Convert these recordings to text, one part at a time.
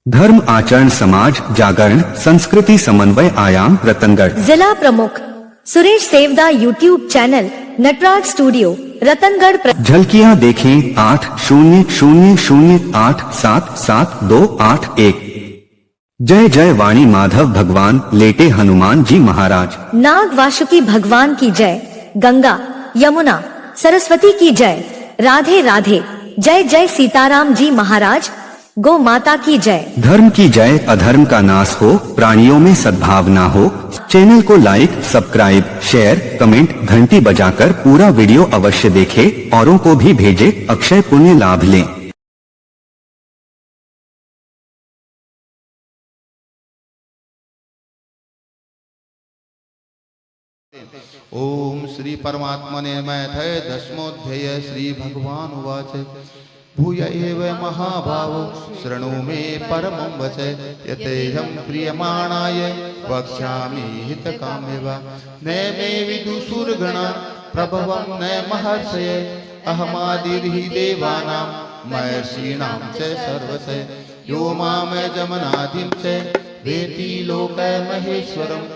धर्म आचरण समाज जागरण संस्कृति समन्वय आयाम रतनगढ़। जिला प्रमुख Suresh Sevda YouTube channel Nataraj studio Ratangarh. झलकियां देखें 8000877281। जय जय वाणी माधव भगवान लेटे हनुमान जी महाराज। नाग वासुकी भगवान की जय। गंगा यमुना सरस्वती की जय। राधे राधे। जय जय सीताराम जी महाराज। गौ माता की जय। धर्म की जय। अधर्म का नाश हो, प्राणियों में सद्भावना हो। चैनल को लाइक सब्सक्राइब शेयर कमेंट घंटी बजाकर पूरा वीडियो अवश्य देखें, औरों को भी भेजें, अक्षय पुण्य लाभ लें। ओम श्री परमात्मने मैथय दशमोध्याय श्री भगवान उवाच भूय एव महाभाव शृणु मे परमं वचः यतेहं प्रियमाणाय वक्ष्यामि हितकामेव न मे विदुषुर्गणा प्रभवं न महर्षये अहमादिर्हि देवानां महर्षीणां च सर्वशः यो मां जमनादिं च वेति लोकमहेश्वरम्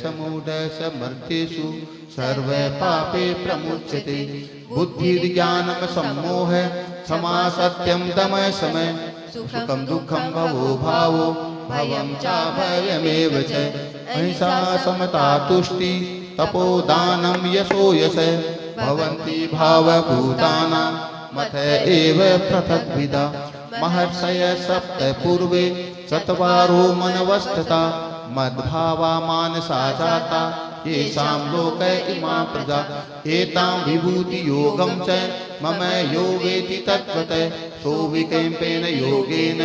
समूढ़ समर्थेषु सर्व पापे प्रमुच्यते बुद्धिर्ज्ञानम सम्मोह क्षमा सत्यम दम समय सुखम दुखम भवो भावो भयं च भयमेव च अहिंसा समता तुष्टि तपोदानं यशो यश भवन्ति भावभूतानां मत एव पृथग्विधा महर्षय सप्त पूर्वे चत्वारो मनवस्थता मद्भावा मानसा जाता येषां लोक इमा प्रजा एतां विभूति योगं च मम यो वेति तत्त्वतः सो विकल्पेन योगेन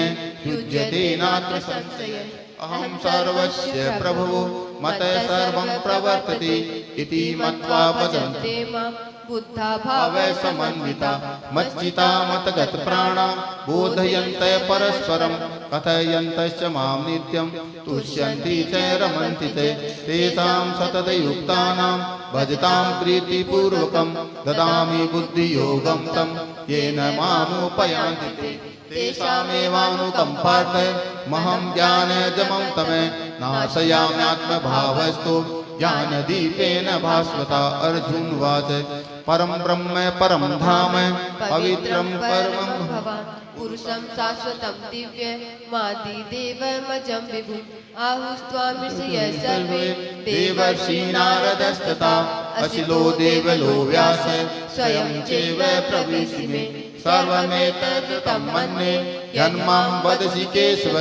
युज्यते नात्र संशयः अहं सर्वस्य प्रभवो मतः सर्वं प्रवर्तते इति मत्वा भजन्ते मां बुद्धा भावे समन्विता मच्चिता मतगत प्राणा बोधयन्त परस्परं कथयन्तश्च मां नित्यं तुष्यन्ति च रमन्ति च तेषां सततयुक्तानां भजतां प्रीतिपूर्वकं ददामि बुद्धियोगं तं येन मामुपयान्ति ते तेषामेवानुकम्पार्थं महं ज्ञानजमं तमे नाशयाम्यात्मभावस्तु ज्ञानदीपेन भास्वता अर्जुन उवाच परम ब्रह्म परम धाम पवित्रं परमं भवान् पुरुषं शाश्वतं दिव्य मादिदेवमजं विभुम् आहुस्त्वामिषय सर्वे देवर्षि नारदस्तथा अशिलो देवलो व्यास स्वयं चैव प्रविशि मे सर्वमेतद् मन्ये यन्मां वदसि केशव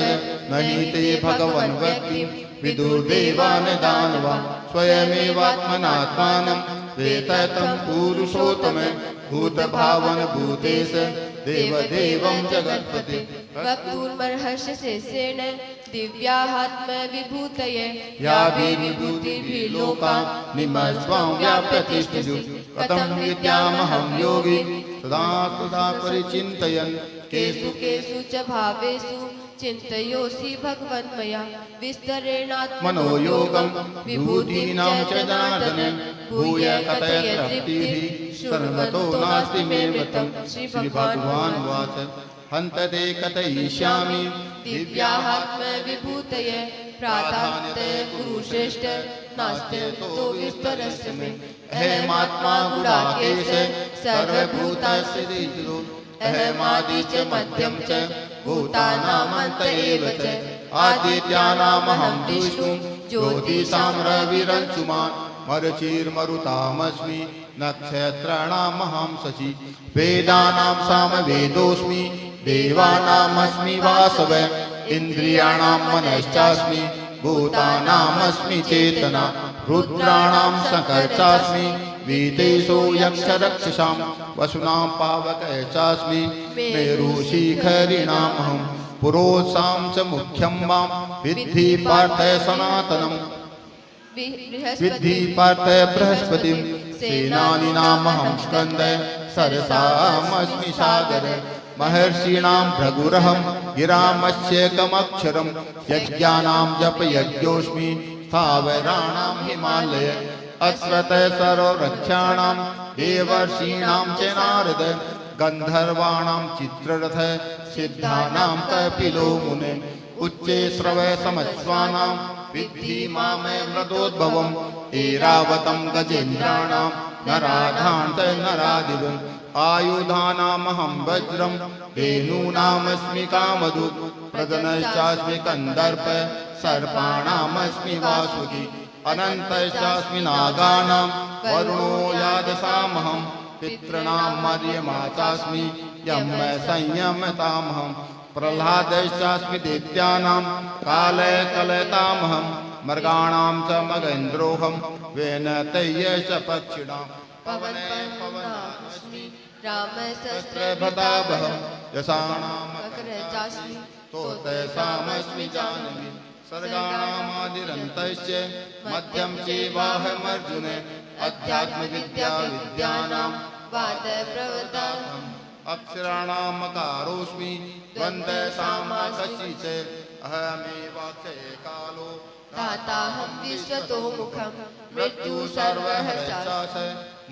नहि ते भगवन् व्यक्तिं विदुर्देवान् दानवान् स्वयमेवात्मनात्मानं वेततं पुरुषोत्तमं भूतभावन भूतेश देवदेवं जगत्पते वक्तुर्मर्हष्यशेषेण दिव्याहात्मविभूतये या विभूतिभिः लोकान् निमस्वां व्याप्यतिष्ठिषु कथं विद्यामहं योगी सदा सदा परिचिन्तयन् केषु केषु च भावेषु चिन्तयोऽसि भगवन्मया विस्तरेणात्मनो मनोयोगं विभूतीनां च जनार्दन भूय कथय तृप्तिः सर्वतो नास्ति मे मतं श्री भगवान् उवाच हन्त ते कथयिष्यामि दिव्याहात्मविभूतये प्राधान्यते कुरुश्रेष्ठ नास्त्यन्तो विस्तरस्य मे अहमात्मा गुडाकेश सर्वभूतस्य देशो अहमादि च मध्यं च भूतानामन्त एव च आदित्यानामहं विष्णु ज्योतिषां रविरंशुमान् मरुचिर्मरुतामस्मि नक्षत्राणामहं शशि वेदानां सामवेदोऽस्मि देवानामस्मि वासवः इन्द्रियाणां मनश्चास्मि भूतानामस्मि चेतना रुद्राणां सकर्चास्मि वीतेशो यक्षरक्षसां वसुनां पावकः चास्मि मेरुशिखरिणामहं पुरोसां च मुख्यं मां विद्धि पार्थ सनातनं विद्धि पार्थ बृहस्पतिं सेनानीनामहं स्कन्दः सरसामस्मि सागरः महर्षीणां भृगुरहं गिरामस्येकमक्षरं यज्ञानां जपयज्ञोऽस्मि स्थावराणां हिमालय अश्वतः सर्ववृक्षाणां देवर्षीणां च नारद गंधर्वाणां चित्ररथ सिद्धानां कपिलो मुने उच्चे श्रवय समस्वानां विद्धि मामे मृदोद्भवम् ऐरावतं गजेन्द्राणां नराधान्त नरादिवम् आयुधानामहं वज्रं धेनूनामस्मि कामधुक् प्रजनश्चास्मि कन्दर्प सर्पाणामस्मि वासुकी अनन्तश्चास्मि नागानां वरुणो यादसामहं पितॄणां मर्यमा चास्मि यम संयमतामहं प्रह्लादश्चास्मि दैत्यानां काले कलयतामहं मृगाणां च मगेन्द्रोऽहं वेनतय्य च पक्षिणां पवने पवनास्मि रामशस्त्रभृतावहं यशाणाम् अग्रजास्मि तोतैषामस्मि जानवी सर्गाणामादिरन्तश्च मध्यं चैवाहमर्जुन अध्यात्मविद्या विद्यानां वादप्रवताम् अक्षराणामकारोऽस्मि द्वन्द्वसामाकशी च अहमेवाक्षये कालो दाताहं विश्वतो मुखं मृत्यु सर्वहर्षास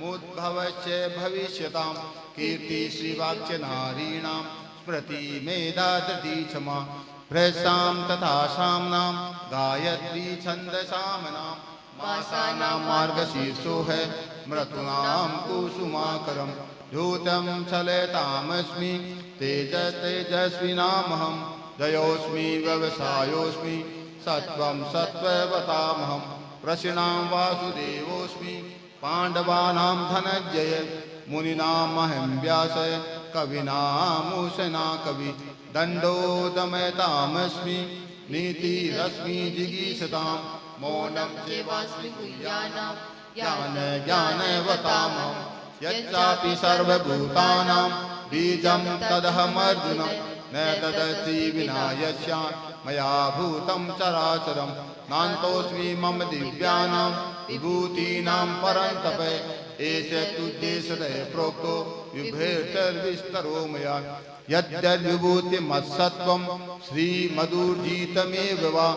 मुद्भवश्च भविष्यतां कीर्ति श्रीवाक्च नारीणां स्मृति मेधा धृति क्षमा भ्रष्टां तथा साम्नां गायत्री छन्दसामनां मासानां मार्गशीर्षो है मृतूनां कुसुमाकरं धूतं चलतामस्मि तेजस्विनामहं जयोऽस्मि व्यवसायोऽस्मि सत्वं सत्त्ववतामहं वृषीणां वासुदेवोऽस्मि पाण्डवानां धनञ्जय मुनीनामहं व्यास कवीनामुशना कवि दण्डो दमयतामस्मि नीतिरस्मि जिगीषतां मौनं चैवास्मि गुह्यानां ज्ञानवतामहं यच्चापि सर्वभूतानां बीजं तदहमर्जुनं न तदस्ति विना यस्यात् मया भूतं चराचरं नान्तोऽस्मि मम दिव्यानां विभूतीनां परन्तप एष तुद्देशतः प्रोक्तो विभेर्विस्तरो मया यद्यद्विभूतिमत्सत्त्वं श्रीमधुर्जितमेव वा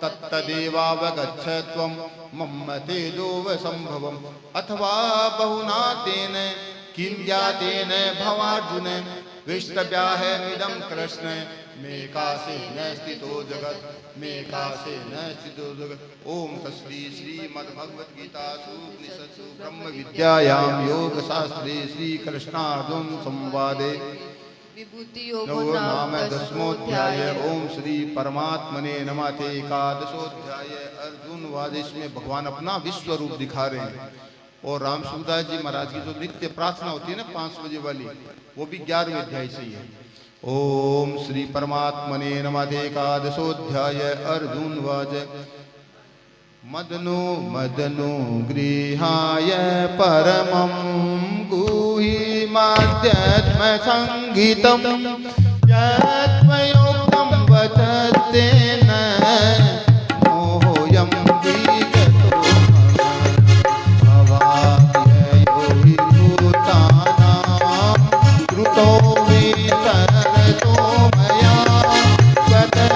तत्तदेवावगच्छत्वं मम तेजोवसम्भवम् अथवा बहुना तेन किं ज्ञातेन भवार्जुन विष्टव्याहमिदं कृष्ण मेकासेन स्थितो जगत् मेकासेन स्थितो जगत् ओम तस्मै श्रीमद्भगवद्गीतासु उपनिषत्सु ब्रह्मविद्यायां योगशास्त्रे श्रीकृष्णार्जुन संवादे विभूतियोगो नाम दशमोध्याय। ओम श्री परमात्मने नमः। एकादशोध्याय अर्जुन वाद। इसमें भगवान अपना विश्व रूप दिखा रहे हैं और राम सुखदास जी महाराज की जो नित्य प्रार्थना होती है ना 5 बजे वाली, वो भी 11वें अध्याय से ही है। ओम श्री परमात्मने नमः। एकादशोध्याय अर्जुन वाच। मदनो मदनो गृहाय परमं गुहिमाध्यात्म संगीतं यत्मयोक्तं वचस्तेन मोहोऽयं विगतो भवाप्ययो हि भूतानां कृतो विसरतो मया स्वतः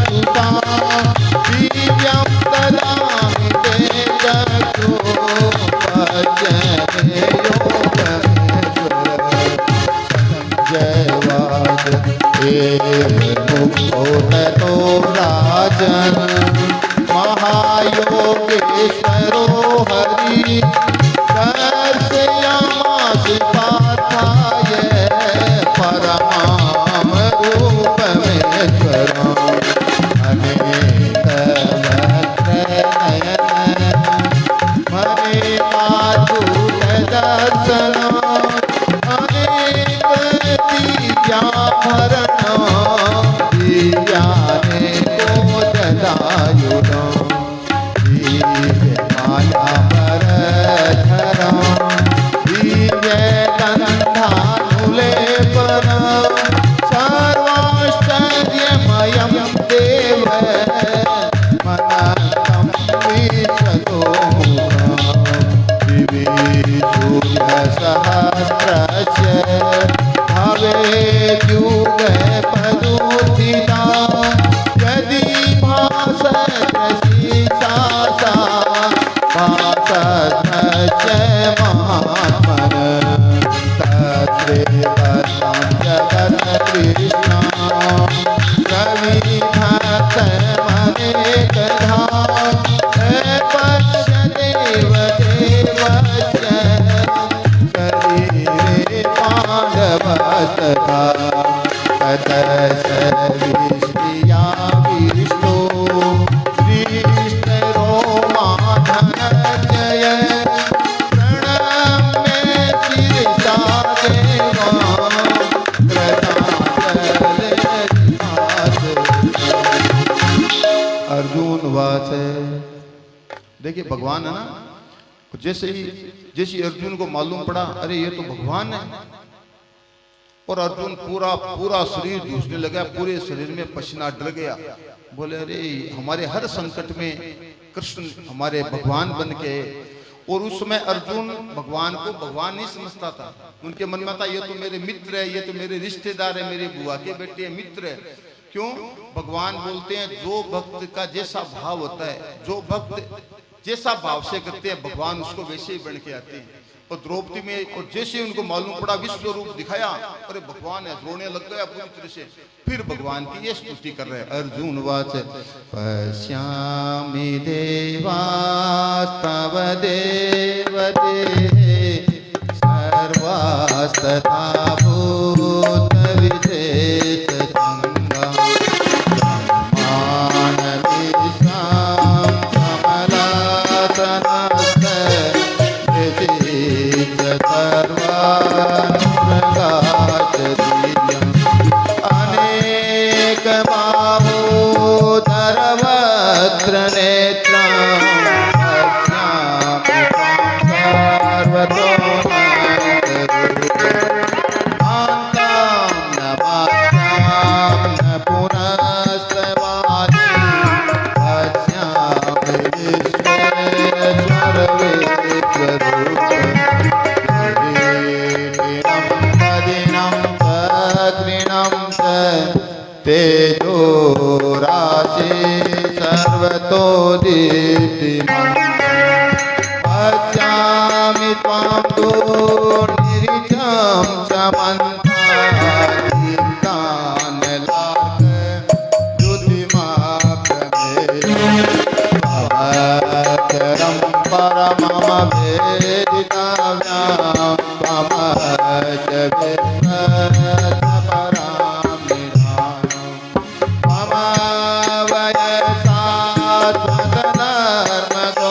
सुता दिव्यं ददामि ते चक्षुपश्यते योगमेश्वर संजयवाद एव मुक्तो ततो राजन् महायोगेश्वरो हरि दर्शयामास पार्थाय परमां रूपमेश्वरम् अनेकवक्त्रनयनं मणिमाधुरदर्शनम् अनेकदिव्याभरणं दिव्यानेकोददायुधम् दिव्यमालापरधरं दिव्यगन्धानुलेपनं सर्वाश्चर्यमयं देव मनन्तं विश्वतोमुखं दिवि सूर्यसहस्रस्य भवेद्युगपदुत्थिता यदि भासते सा भासस्य महात्मनः तत्रैवं जगत्कृष्णं प्रविभक्तमनेकधा पश्यदेव देवस्य शरीरे पाण्डवस्तथा ततः विष्णुया विष्णु श्रीष्णरोमाधनजय प्रणम्य शिरसा देवा अर्जुन वाच। देखिए भगवान है ना, जैसे अर्जुन को मालूम पड़ा अरे ये तो भगवान है, और अर्जुन पूरा शरीर झूसने लगा, पूरे शरीर में पसीना डर गया। बोले अरे हमारे हर संकट में कृष्ण हमारे भगवान बन के। और उस समय अर्जुन भगवान को भगवान नहीं समझता था, उनके मन में था ये तो मेरे मित्र है, ये तो मेरे रिश्तेदार है, मेरे बुआ के बेटे मित्र है। क्यों? भगवान बोलते हैं जो भक्त का जैसा भाव होता है, जो भक्त जैसा भाव से करते हैं भगवान उसको वैसे ही बन के आते हैं। और द्रौपदी में और जैसे उनको मालूम पड़ा विश्व रूप दिखाया, अरे भगवान है, रोने लग गया पूरी तरह से। फिर भगवान की ये स्तुति कर रहे हैं। अर्जुन वाच पश्यामि देवास्तव देवते सर्वास्तथा भूत विशेषसङ्गम् ब्रह्माणमीशां कमलासनस्य सर्वानुप्रगाचदीयम् अनेकबाहोदरवक्त्रनेत्रं पश्यामि सर्वतोमुखं न मात्रां न पुनस्तवानि पश्यामि तेजो राशि सर्वतो दीप्तिमन्तम् पश्यामि त्वां दुर्निरीचं समन्ताद्दीप्तानलार्कद्युतिमाप्रमेयम् परममवेदितव्यां त्वमश्च विश्वसपरां निधानम् मम वयसा त्वदनर्मदो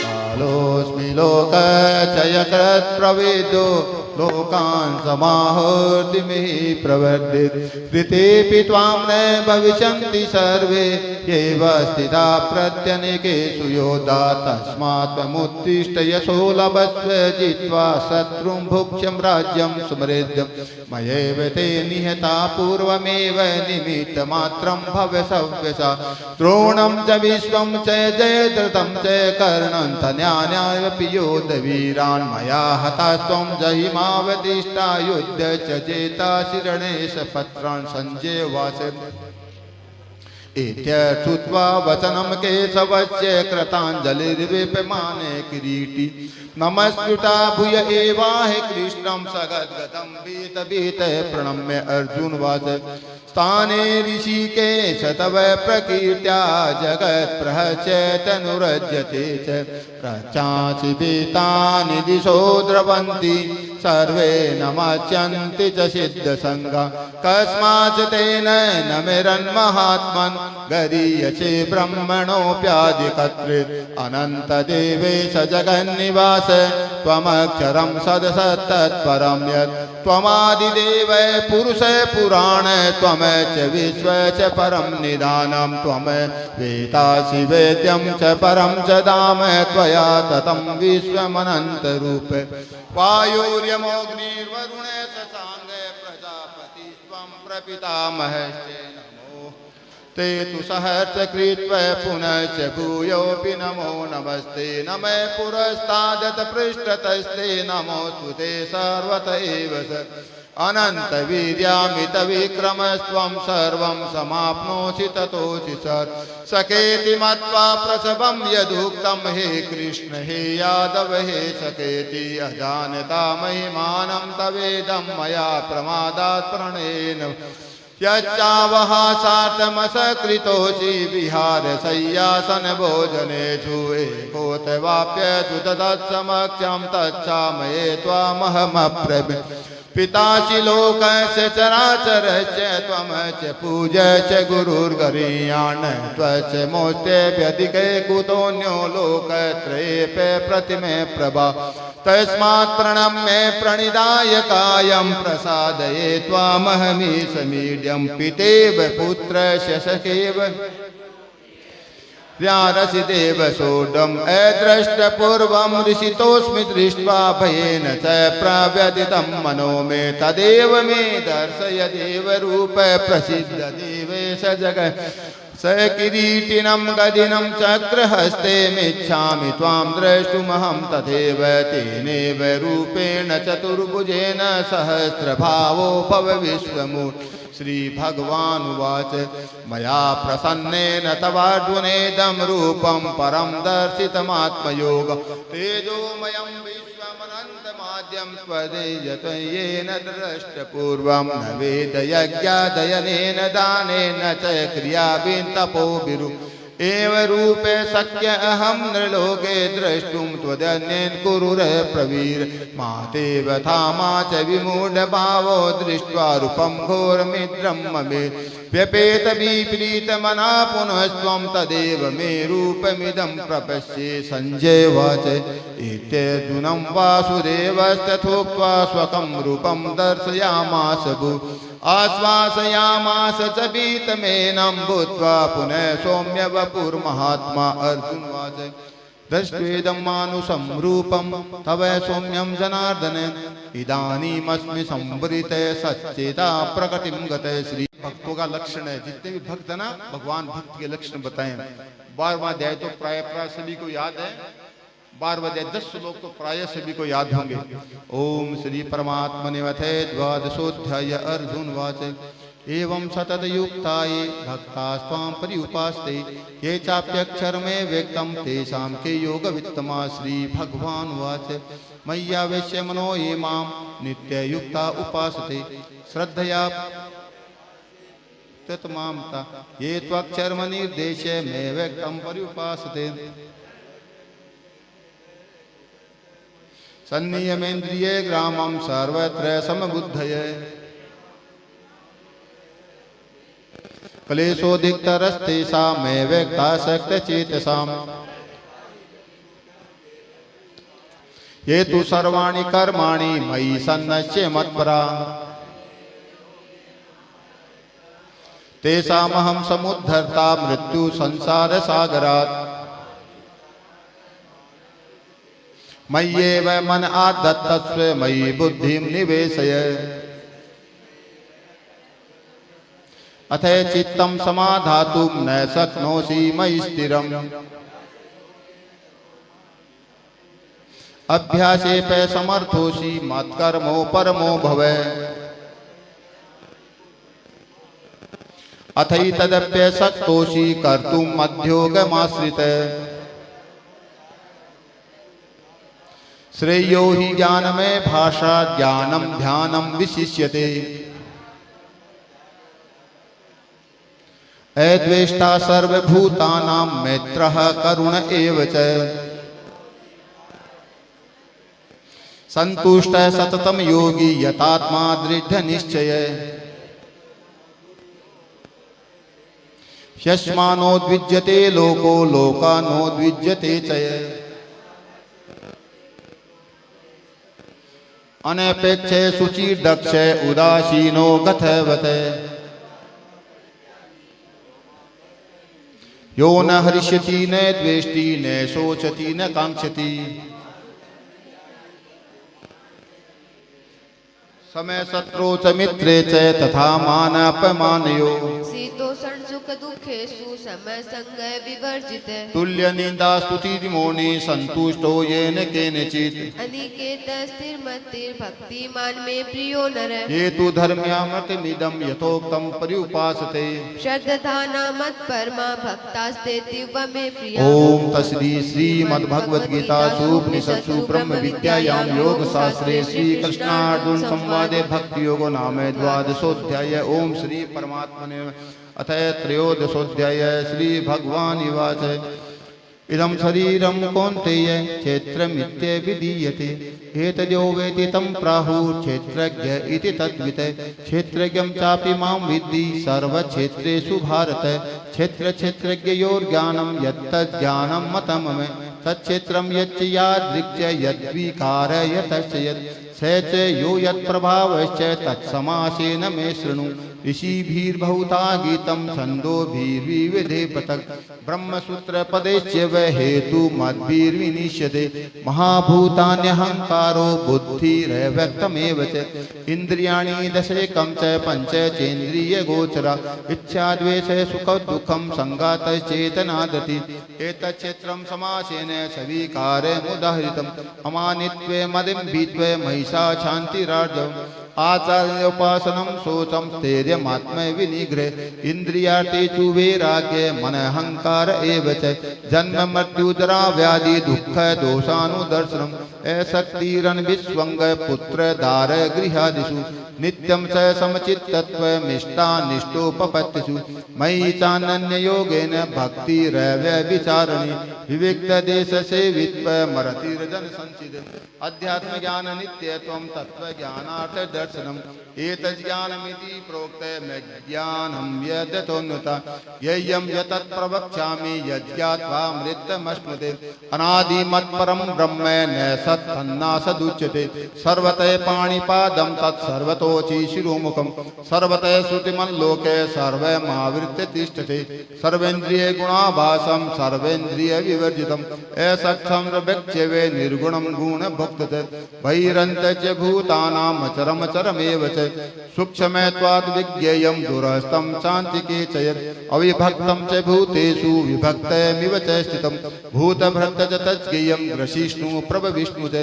कालोऽस्मि लोकक्षयकृत् प्रविदो लोकान् समाहर्तिमिः प्रवर्धित कृतेऽपि त्वां न भविष्यन्ति सर्वे येव स्थिता प्रत्यनेकेषु योधा तस्मात् त्वमुत्तिष्ठ यशो लभस्व जित्वा शत्रुं भुक्ष्यं राज्यं समृद्धं मयैव ते निहता पूर्वमेव निमित्तमात्रं भवसव्यसा द्रोणं च विश्वं च जयद्रथं च कर्णं तनयान्यापि योद्धवीरान् मया हतास्त्वं जहिमावतिष्ठा युद्ध च चेतासि रणेश पत्रान् सञ्जय वाच इत्यर्थुत्वा वचनं केशवस्य कृताञ्जलिर्विपमाने किरीटी नमस्कृता भूय एवाहि कृष्णं सगद्गदं भीत प्रणम्य अर्जुनवाच स्थाने ऋषिकेश तव प्रकीर्त्या जगत्प्रहस्यतनुरज्यते च रक्षांसि भीतानि दिशो द्रवन्ति सर्वे नमस्यन्ति च सिद्धसङ्गा कस्माच् तेन नमिरन्महात्मन् गरीयसे ब्रह्मणोऽप्यादिकर्तृ अनन्तदेवेश जगन्निवास त्वमक्षरं सदसत्तत्परं यत् त्वमादिदेव पुरुष पुराण त्वं च विश्व च परं निदानं त्वं वेदासि वेद्यं च परं च धाम त्वया ततं विश्वमनन्तरूप वायुर्यमोऽग्निर्वरुण शशाङ्क प्रजापतिस्त्वं प्रपितामहश्च नमो ते तु सहस्रकृत्व पुनश्च भूयोऽपि नमो नमस्ते नमः पुरस्तादत पृष्ठतस्ते नमोऽस्तु ते सर्वत एव स अनन्तवीर्यामितविक्रमस्त्वं सर्वं समाप्नोषि ततोऽसि सखेति मत्वा प्रसवं यदुक्तं हे कृष्ण हे यादव हे सखेति अजानता महिमानं तवेदं मया प्रमादात् प्रणयेन यच्चावः सार्थमसकृतोषि विहारशय्यासन भोजनेषु एकोऽथवाप्यतु तत्समक्षं तच्छामये त्वामहमब्रवीमि पितासि लोकस्य चराचरस्य त्वमच पूज्यश्च गुरुर्गरीयान् त्वच मोस्तेऽप्यधिके कुतोऽन्यो लोकत्रयेऽपि प्रतिमे प्रभा तस्मात् प्रणम्य प्रणिधाय कायं प्रसादये त्वामहमीशमीड्यं पितेव पुत्रस्य सखेव व्यारसिदेव सोढम् अदृष्टपूर्वं ऋषितोऽस्मि दृष्ट्वा भयेन च प्रव्यथितं मनो मे तदेव मे दर्शय देवरूप प्रसिद्ध देवेश जगत् स किरीटिनं गदिनं चक्रहस्ते मिच्छामि त्वां द्रष्टुमहं तथैव तेनैव रूपेण चतुर्भुजेन सहस्रभावो भव विश्वमूर्ति श्रीभगवानुवाच मया प्रसन्नेन तवार्जुनेदं रूपं परं दर्शितमात्मयोगं तेजोमयं विश्वमनन्तमाद्यं त्वदेयत येन द्रष्टपूर्वं न वेदयज्ञादयनेन दानेन च क्रियाभिस्तपोभिरु एव रूपे शक्य अहं नृलोके द्रष्टुं त्वदन्येन कुरुर प्रवीर मा ते व्यथा मा च विमूढभावो दृष्ट्वा रूपं घोरमित्रं ममे व्यपेत विपरीतमना पुनस्त्वं तदेव मे रूपमिदं प्रपश्ये संजयवाच इत्यर्जुनं वासुदेवस्तथोक्त्वा स्वकं रूपं दर्शयामास भू आश्वासयामास च भीतमेनं भूत्वा पुनः सौम्य वपुर्महात्मा अर्जुनवाच दृष्ट्वेदं मानुषं रूपं तव सौम्यं जनार्दन इदानीमस्मि संवृते सच्चेता प्रकृतिं गते श्री भक्तों का लक्षण है। जितने भी भक्त है ना भगवान भक्त के लक्षण बताएं। 12वां अध्याय तो प्राय सभी को याद है, 12वां अध्याय 10 श्लोक तो प्राय सभी को याद होंगे। ओम श्री परमात्मने वथे द्वादशोऽध्याय अर्जुनवाच एवं सततयुक्ताये भक्तास्त्वां पर्युपास्ते ये चाप्यक्षरमे व्यक्तं तेषां के योगवित्तमा श्री भगवानुवाच मय्यावेश्य मनो ये मां नित्ययुक्ता उपासते श्रद्धया तत्मामता ये त्वक्षरमनिर्देश्य मे व्यक्तं पर्युपासते सन्नियमेन्द्रिये ग्रामं सर्वत्र समबुद्धये क्लेशोदिक्तरस्तेषां मे व्यक्तासक्तचेतसाम् ये तु सर्वाणि कर्माणि मयि सन्नश्य मत्परा तेषामहं समुद्धर्ता मृत्यु संसारसागरात् मय्येव मन आदत्तस्व मयि बुद्धिं निवेशय अथ चित्तं समाधातुं न शक्नोषि मयि स्थिरम् अभ्यासेऽप समर्थोषि मत्कर्मो परमो भव अथैतदप्यशक्तोषि कर्तुं मध्योगमाश्रित श्रेयो हि ज्ञानमय भाषा ज्ञानं ध्यानं विशिष्यते अद्वेष्टा सर्वभूतानां मैत्रः करुण एव च सन्तुष्टः सततं योगी यतात्मा दृढनिश्चय यस्मानोद्विज्यते लोको लोकानोद्विज्यते च अनपेक्षे शुचिर्दक्ष उदासीनो गतवत् यो न हरिष्यति न द्वेष्टि न शोचति न कांक्षति समय शत्रु च मित्रे च तथा मान अपमानयो शीतोष्ण सुख दुखेषु समसंग विवर्जित तुल्य निंदा स्तुति मौनी संतुष्टो येन केनचित् अनिकेत स्थिरमतिर्भक्तिमान् मे प्रियो नर ये तु धर्म्यामृतमिदं यथोक्तं पर्युपासते श्रद्धाना मत्परमा भक्तास्ते तीव्र मे प्रिया ओम तस्री श्रीमद्भगवद्गीतासु उपनिषत्सु ब्रह्म विद्यायां योग शास्त्रे श्री कृष्णार्जुन संवादे महादेव भक्ति योगो नाम द्वादशोऽध्याय। ओम श्री परमात्मने अथ त्रयोदशोऽध्याय। श्री भगवान उवाच इदं शरीरं कौन्तेय क्षेत्रमित्यभिधीयते एतद्यो वेति तं प्राहुः क्षेत्रज्ञ इति तद्वित् क्षेत्रज्ञं चापि मां विद्धि सर्वक्षेत्रेषु भारत क्षेत्रज्ञयोर्ज्ञानं यत्तज्ज्ञानं मतं मे तच्क्षेत्रं यच्च यादृक् यद्विकार यतश्च यत् स च यो यत्प्रभावश्च तत्समासेन मे शृणु ऋषिभिर्बहुधा गीतं छन्दोभिर्विविधे पृथक् ब्रह्मसूत्रपदेश्च वै हेतुमद्भिर्विनिश्यते महाभूतान्यहङ्कारो बुद्धिरव्यक्तमेव च इन्द्रियाणि दशैकं च पञ्च चेन्द्रियगोचरा इच्छाद्वेष सुखदुःखं सङ्गातश्चेतनादति एतच्क्षेत्रं समासेन सविकारमुदाहृतम् अमानित्वे मदिम्बित्वे महिषा शान्तिरार्जवम् आचार्योपासनं शोचं स्थैर्यमात्म विनिग्रह इन्द्रियार्थेषु वैराग्ये मनहंकार एव च जन्म मृत्यु जरा व्याधि दुःख दोषानुदर्शनम् अशक्तिरन्विस्वङ्ग पुत्र दार गृहादिषु नित्यं च समचित्तत्वमिष्टानिष्टोपपत्तिषु मयि चानन्ययोगेन भक्तिरव्यभिचारिणी विविक्तदेशसेवित्वमरतिर्जन संचित अध्यात्म ज्ञान नित्यत्वं तत्त्वज्ञानार्थ दर्शनम् एतज्ज्ञानमिति प्रोक्तमज्ञानं यदतोन्नुता ययं यतत् प्रवक्ष्यामि यज्ञात्वामृतमश्नुते अनादिमत्परं ब्रह्म न सत्तन्नासदुच्यते सर्वतः पाणिपादं तत्सर्वतोचि शिरोमुखं सर्वतः श्रुतिमल्लोके सर्वमावृत्य तिष्ठते सर्वेन्द्रिय गुणाभासं सर्वेन्द्रिय विवर्जितं असक्षं प्रवक्ष्यवे निर्गुणं गुणभोक्तते बहिरन्तच भूतानां अचरमचरमेव च सूक्ष्मत्वाद् विज्ञेयं दूरस्थं चान्तिके च यत् अविभक्तं च भूतेषु विभक्तमिव च स्थितं भूतभृत् च तज्ज्ञेयं ग्रसिष्णु प्रभविष्णु च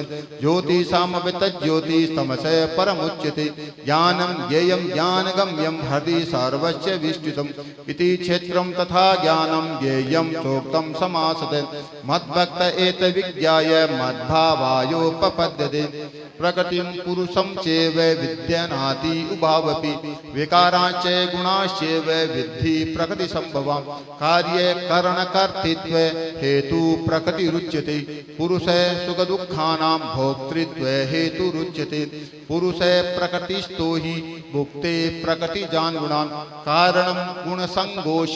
ज्योतिषामपि तज्ज्योतिस्तमस परमुच्यते ज्ञानं ज्ञेयं ज्ञानगम्यं हृदि सर्वस्य विष्टितम् इति क्षेत्रं तथा ज्ञानं ज्ञेयं चोक्तं समासते मद्भक्त एतद्विज्ञाय मद्भावायोपपद्यते प्रकृतिं पुरुषं चैव विद्यनाति उभावपि विकारांश्च गुणाश्चैव विद्धि प्रकृतिसम्भवां कार्ये करणकर्तृत्वे हेतु प्रकृतिरुच्यते पुरुषे सुखदुःखानां भोक्तृत्वे हेतुरुच्यते पुरुषे प्रकृतिस्थो हि भुक्ते प्रकृतिजान् गुणान् कारणं गुणसङ्गोष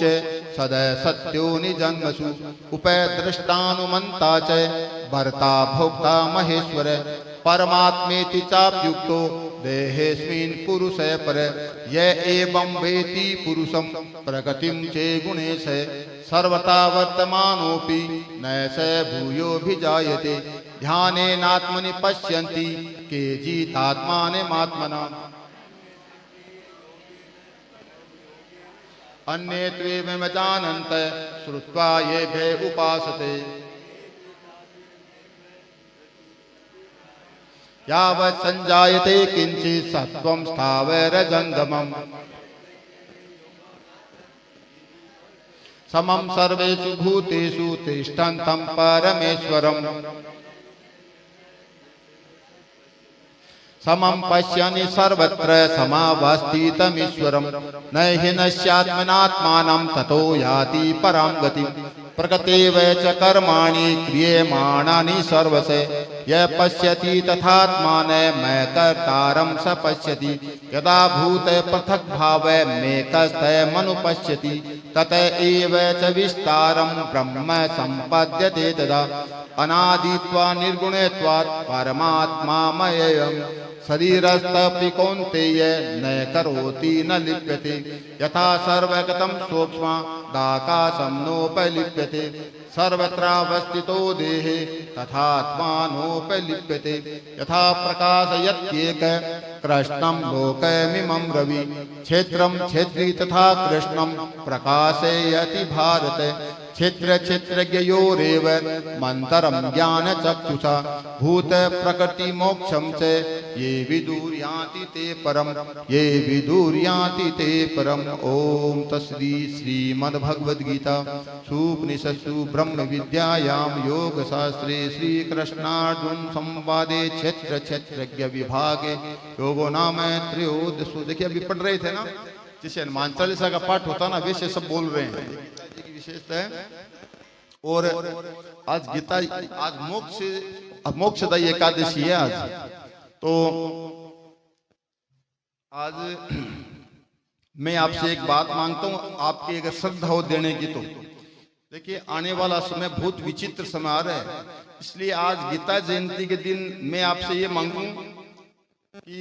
सदा सत्यो निजन्मसु उपद्रष्टानुमन्ता च भर्ता भोक्ता महेश्वर परमात्मेति चाप्युक्तो देहेऽस्मिन् पुरुषे पर य एवं वेति पुरुषं प्रकृतिं च गुणेश सर्वथा वर्तमानोऽपि न स भूयोऽभिजायते ध्यानेनात्मनि पश्यन्ति केचिदात्मानमात्मना अन्ये त्वेवं जानन्ति श्रुत्वा येभ्य उपासते यावत् संजायते किंचित् सत्वं स्थावरजंगमम् समं सर्वेषु भूतेषु तिष्ठन्तं परमेश्वरम् समं पश्यन् सर्वत्र समावस्थितमीश्वरम् न हि नश्यात्मनात्मानं ततो याति परां गतिम् प्रकृतेव च कर्माणि क्रियमाणानि सर्वस्य यः पश्यति तथात्मानमकर्तारं स पश्यति यदा भूत पृथग्भावमेकस्थमनुपश्यति तत एव च विस्तारं ब्रह्म सम्पद्यते तदा अनादित्वा निर्गुणत्वात् परमात्मामयम् शरीरस्थपि कौन्तेय न करोति न लिप्यते यथा सर्वगतं सूक्ष्मदाकाशं नोपलिप्यते सर्वत्रावस्थितो देहे तथात्मानोपलिप्यते यथा प्रकाशयत्येक कृष्णं लोकमिमं रवि क्षेत्रं क्षेत्री तथा कृष्णं प्रकाशयति भारत क्षेत्र क्षेत्रज्ञयोरेव मंतरम ज्ञान चक्षुषा भूत प्रकृति मोक्षम च ये विदुर्यान्ति ते परम ये विदुर्यान्ति ते परम। ओम तस्री श्रीमद्भगवद गीता सुपनिषत्सु ब्रह्म विद्यायां योग शास्त्रे श्री कृष्णार्जुन संवादे क्षेत्र क्षेत्रज्ञ विभागे योगो नाम त्रयोदशो। देखिए अभी पढ़ रहे थे ना, जैसे हनुमान चालीसा का पाठ होता ना वैसे सब बोल रहे हैं, विशेषता है। और आज गीता, आज मोक्षदायी एकादशी है आज। तो आज मैं आपसे एक बात मांगता हूं, आपकी अगर श्रद्धा हो देने की तो देखिए आने वाला समय बहुत विचित्र समय आ रहा है, इसलिए आज गीता जयंती के दिन मैं आपसे ये मांगू कि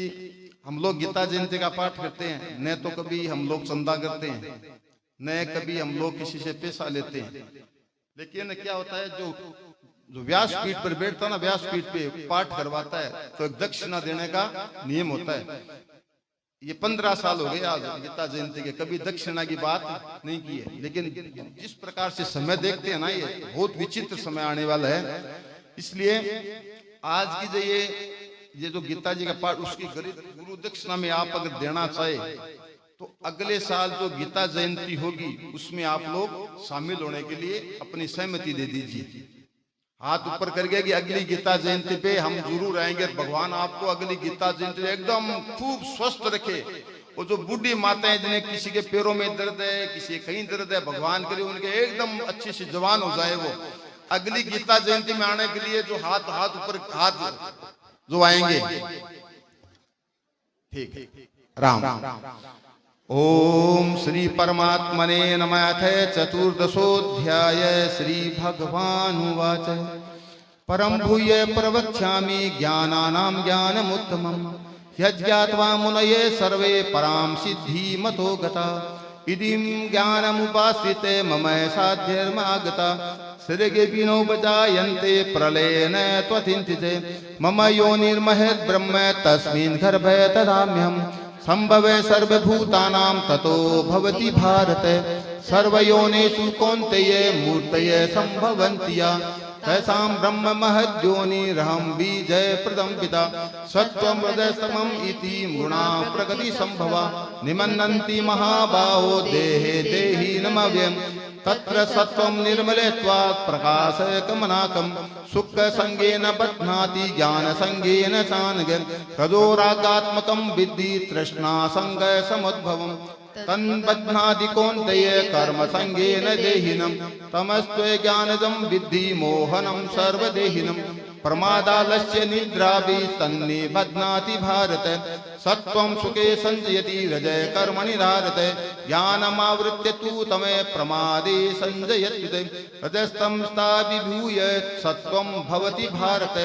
हम लोग गीता जयंती का पाठ करते हैं, न तो कभी हम लोग चंदा करते हैं, न कभी हम लोग किसी से पैसा लेते हैं, लेकिन क्या होता है जो व्यासपीठ पर बैठता ना, व्यासपीठ पे पाठ करवाता है तो एक दक्षिणा देने का नियम होता है। ये 15 साल हो गए आज गीता जयंती के, कभी दक्षिणा की बात नहीं की है, लेकिन जिस प्रकार से समय देखते हैं ना ये बहुत विचित्र समय आने वाला है। इसलिए आज की जो ये जो गीता जी का पाठ उसकी गुरु दक्षिणा में आप अगर देना चाहे तो अगले साल जो गीता जयंती होगी उसमें आप लोग शामिल होने के लिए अपनी सहमति दे दीजिए, हाथ ऊपर करके कि अगली गीता जयंती पे हम जरूर आएंगे। भगवान आपको अगली गीता जयंती एकदम खूब स्वस्थ रखे। वो जो बूढ़ी माताएं जिन्हें किसी के पैरों में दर्द है, किसी कहीं दर्द है, भगवान करे उनके एकदम अच्छे से जवान हो जाए। वो अगली गीता जयंती में आने के लिए जो हाथ ऊपर हाथ जो आएंगे, ठीक राम। ओम श्री परमात्मने नमः। चतुर्दशोऽध्याय श्री भगवानुवाच परम भूय प्रवक्ष्यामि ज्ञानानां ज्ञानमुत्तमम् यज्ञात्वा मुनये सर्वे परां सिद्धिमतो गता इदिं ज्ञानमुपाश्रिते मम साध्यर्मागता सृगिनो बजायन्ते प्रलयेन त्वथिन्तिते मम योनिर्महद् ब्रह्म तस्मिन् गर्भे ददाम्यहम् संभवे सर्वभूतानां ततो भवति भारत सर्वयोनिषु कौन्तेय मूर्तय संभवन्ति या तैसां ब्रह्म महद्योनिरहं बीजय प्रदं पिता सत्वं हृदयस्तमम् इति गुणा प्रकृति संभवा निमन्नन्ति महाबाहो देहे देहि नमव्यम् तत्र सत्वं निर्मलत्वात् प्रकाशकमनाकं सुखसंगेन बध्नाति ज्ञानसंगेन चानघं रजोरागात्मकं विद्धि तृष्णासंगसमुद्भवम् तन्बध्नाति कौन्तेय कर्मसंगेन देहिनं तमस्त्वे ज्ञानजं विद्धि मोहनं सर्वदेहिनं प्रमादालस्य निद्राभि तन्निबध्नाति भारत सत्वं सुखे संजयति रजय कर्मणि धारते ज्ञानमावृत्य तु तमे प्रमादे संजयत्युते रजस्तं स्थाभिभूय सत्वं भवति भारत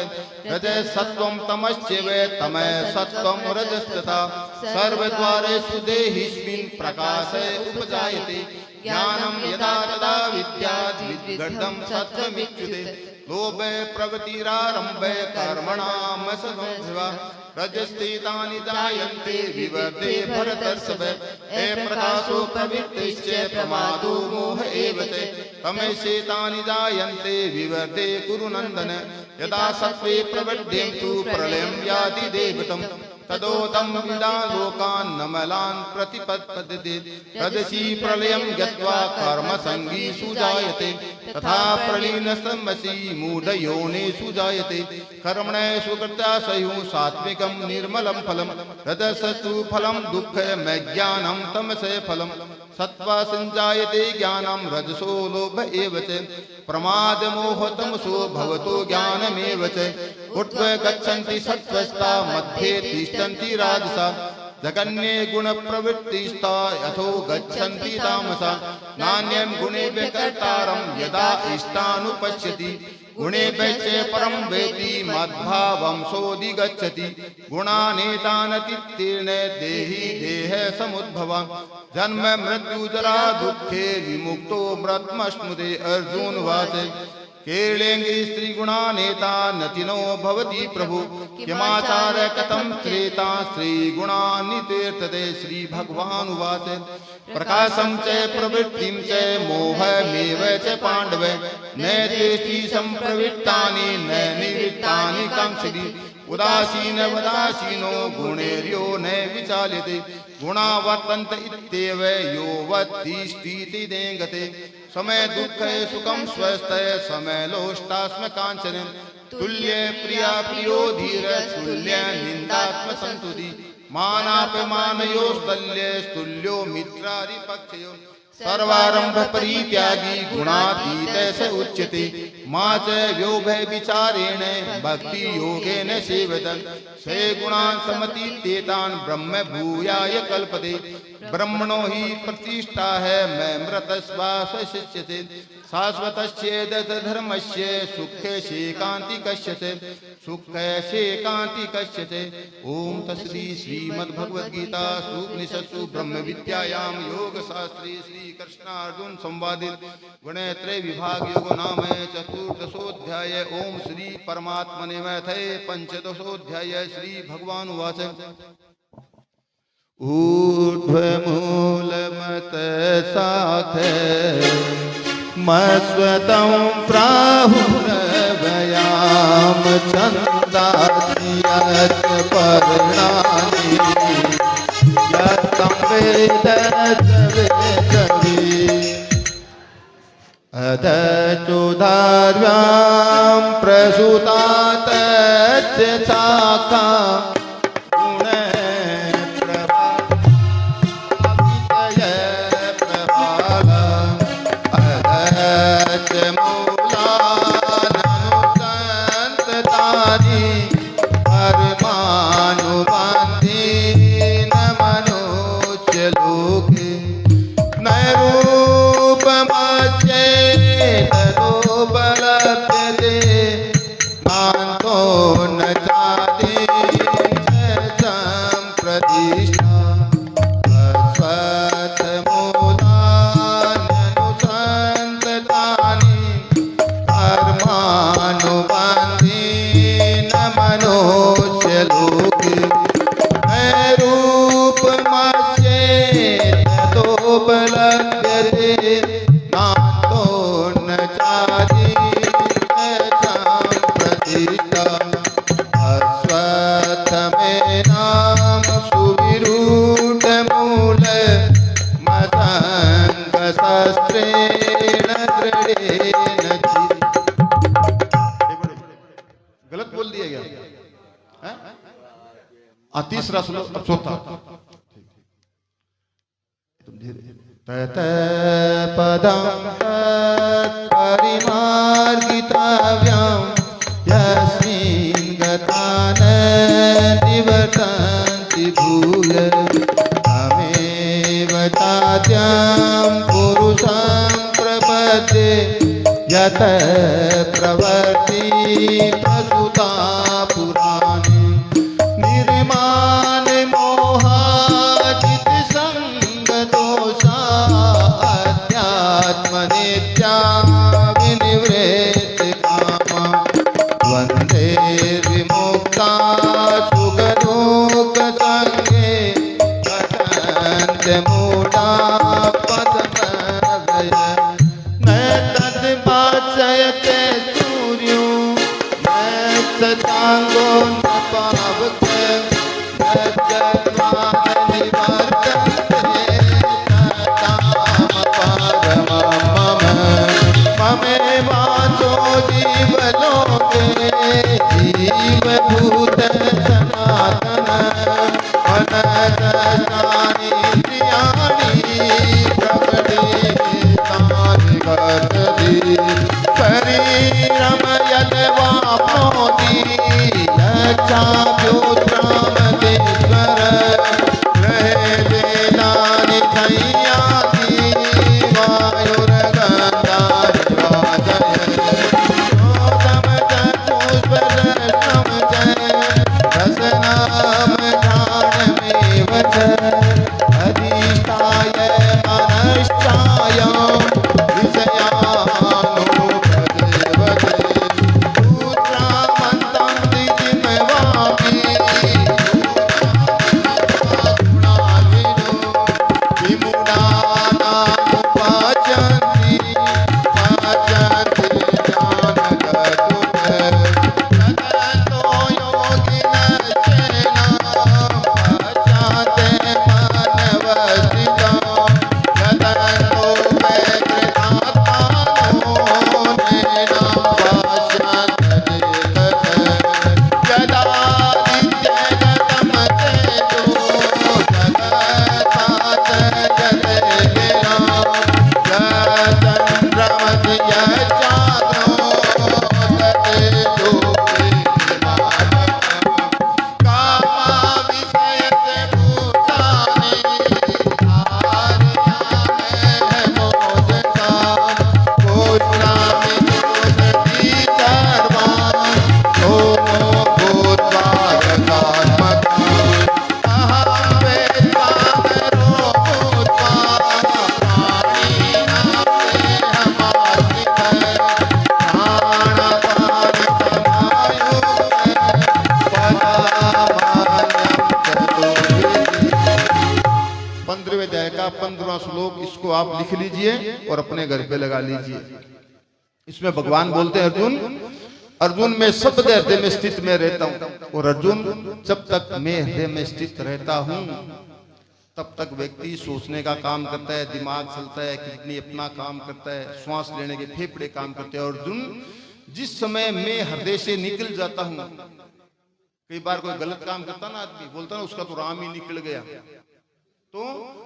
रजः सत्वं तमश्चैव तमः सत्वं रजस्तथा सर्वद्वारेषु देहिस्मिन् प्रकाश उपजायते ज्ञानं यदा तदा विद्यात् विद्गर्धं सत्वमिच्युते लोभे प्रवृत्तिरारम्भे कर्मणां संभवा रजस्थितानि जायन्ते विवर्ते भरतर्षभ हे प्रकाशो प्रवृत्तिश्च प्रमादो मोह एव च तमस्येतानि जायन्ते विवर्ते कुरु नन्दन यदा सत्त्वे प्रवृद्ध्यन्तु प्रलयं याति देवतम् तदोदं विदा लोकान् नमलान् प्रतिपद्यते रजसी प्रलयं गत्वा कर्मसंगीषु जायते तथा प्रलीनस्तमसि मूढयोनिषु जायते कर्मणेषु कर्ताशयुः सात्विकं निर्मलं फलं रजसस्तु फलं दुःखमज्ञानं तमसे फलं सत्त्वा संजायते ज्ञानं रजसो लोभ एव च प्रमादमोहतमसो भवतो ज्ञानमेव च ऊर्ध्व गच्छन्ति सत्त्वस्ता मध्ये तिष्ठन्ति राजसा जगन्ये गुणप्रवृत्तिस्ता अथो गच्छन्ति तामसा नान्यं गुणेभ्यः कर्तारं यदा इष्टानुपश्यति गुणेभ्यश्च परं वेति मद्भावं सोऽधिगच्छति गुणानेतानतीर्णेन देहि देह समुद्भवा जन्म मृत्यु जरा दुःखे विमुक्तो ब्रह्मश्नुते अर्जुन वाच केरलेंगी स्त्री गुणा नेता नतिनो भवति प्रभु किमाचार कथम त्रेता स्त्री गुणान्वितीर्थते श्री भगवान उवाच प्रकाशं च प्रवृत्तिं च मोहमेव च पांडव न द्वेष्टि संप्रवृत्तानि न निवृत्तानि कांक्षति उदासीन वदासीनो गुणेर्यो न विचाल्यते गुणा वर्तन्त इत्येव यो वत्तिष्ठति देङ्गते समय दुःख सुखम स्वस्थ समय लोष्टास्म कांचन तुल्य प्रिया प्रियो धीर तुल्य निंदात्म संतुति मानापमानयोस्तल्य स्तुल्यो मित्रारिपक्षयो सर्वारंभ परित्यागी गुणातीत स उच्यते मां च व्योभय विचारेण भक्ति योगेन सेवतं से गुणान् समतीत्येतान् ब्रह्म भूयाय कल्पते ब्रह्मणो हि प्रतिष्ठा है मैं मृतस्वास शिष्यते शाश्वतस्येदत धर्मस्य सुखे शेकान्तिकस्य सुखेकान्तिकस्य ओम तस्ली श्रीमद्भगवद्गीता उपनिषत्सु ब्रह्म विद्यायां योगशास्त्रे श्री कृष्णार्जुन संवादित गुणत्रय विभाग योग नाम चतुर्दशोऽध्याय ओम श्री परमात्मने नमः पंचदशोऽध्याय श्री भगवान उवाच ऊर्ध्वमूलमत शाखे मस्वतं प्राहुरवयाम छन्दाद्यत् पर्णानि यत्तं वेद वेदवी अधचोधार्यां प्रसूता तस्य शाखा गलत बोल दिया गया तीसरा श्लोक चौथा तत पदं परिमार्गितव्यं यस्मिन् गता न निवर्तन्ति भूय तमेव चाद्यं पुरुषं प्रपद्ये यत प्रवर्ति प्रसुता पुराणे निर्माण मोहाजित संग दोषा अध्यात्म नित्या विनिवृत्त कामा वन्दे विमुक्ता सुखदुःख संगे पतन्त मूढा पदमव्यय न तद्भासयते सूर्यो न शशाङ्को न पावक ममेवाचो जीवलोके जीवभूत सनातन अनदशानि प्रियाणि प्रकटितानि वर्तते शरीरं यद्वाप्नोति यच्छाभ्युत्क्रामतीश्वर 15वां श्लोक, इसको आप लिख लीजिए और अपने घर पे लगा लीजिए। इसमें भगवान बोलते हैं अर्जुन मैं सब हृदय में स्थित में रहता हूं, और अर्जुन जब तक मैं हृदय में स्थित रहता हूं तब तक व्यक्ति सोचने का काम करता है, दिमाग चलता है, किडनी अपना काम करता है, श्वास लेने के फेफड़े काम करते हैं। अर्जुन जिस समय मैं हृदय से निकल जाता हूं, कई बार कोई गलत काम करता ना आदमी, बोलता ना उसका तो राम ही निकल गया, तो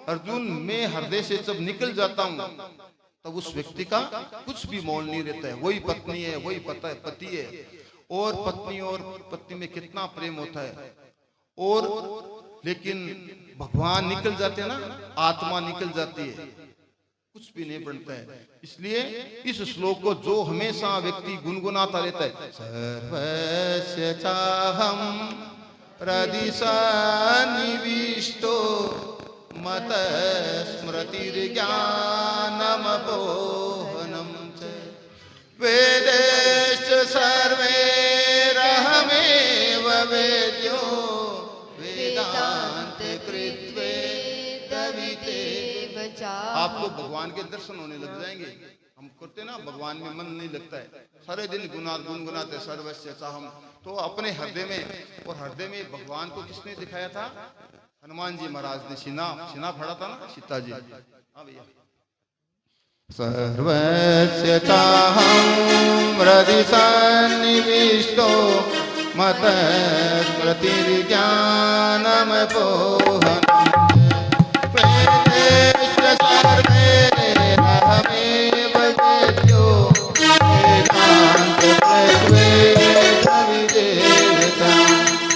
अर्जुन मैं हृदय से जब निकल जाता हूं तब उस व्यक्ति का कुछ भी मोल नहीं रहता है। वही पत्नी है, वही पति है, और पत्नी में कितना प्रेम होता है, और लेकिन भगवान निकल जाते हैं ना, आत्मा निकल जाती है, कुछ भी नहीं बनता है। इसलिए इस श्लोक को जो हमेशा व्यक्ति गुनगुनाता रहता है, सर्वस्य चाहं हृदि सन्निविष्टो मत स्मृतिर्ज्ञानमपोहनं च वेदैश्च सर्वैरहमेव वेद्यो वेदांत कृत्वेदविते। आपको भगवान के दर्शन होने लग जाएंगे। हम करते ना, भगवान में मन नहीं लगता है, सारे दिन गुनगुनाते सर्वस्य चाहं, तो अपने हृदय में, और हृदय में भगवान को किसने दिखाया था? हनुमान जी महाराज ने सीना फाड़ा था ना, सीता जी। हाँ भैया, सर्वस्य चाहं हृदि सन्निविष्टो मत स्मृतिर्ज्ञानमपोहनं वेदैश्च सर्वैरहमेव वेद्यो वेदान्तकृत्वेदविदेवतां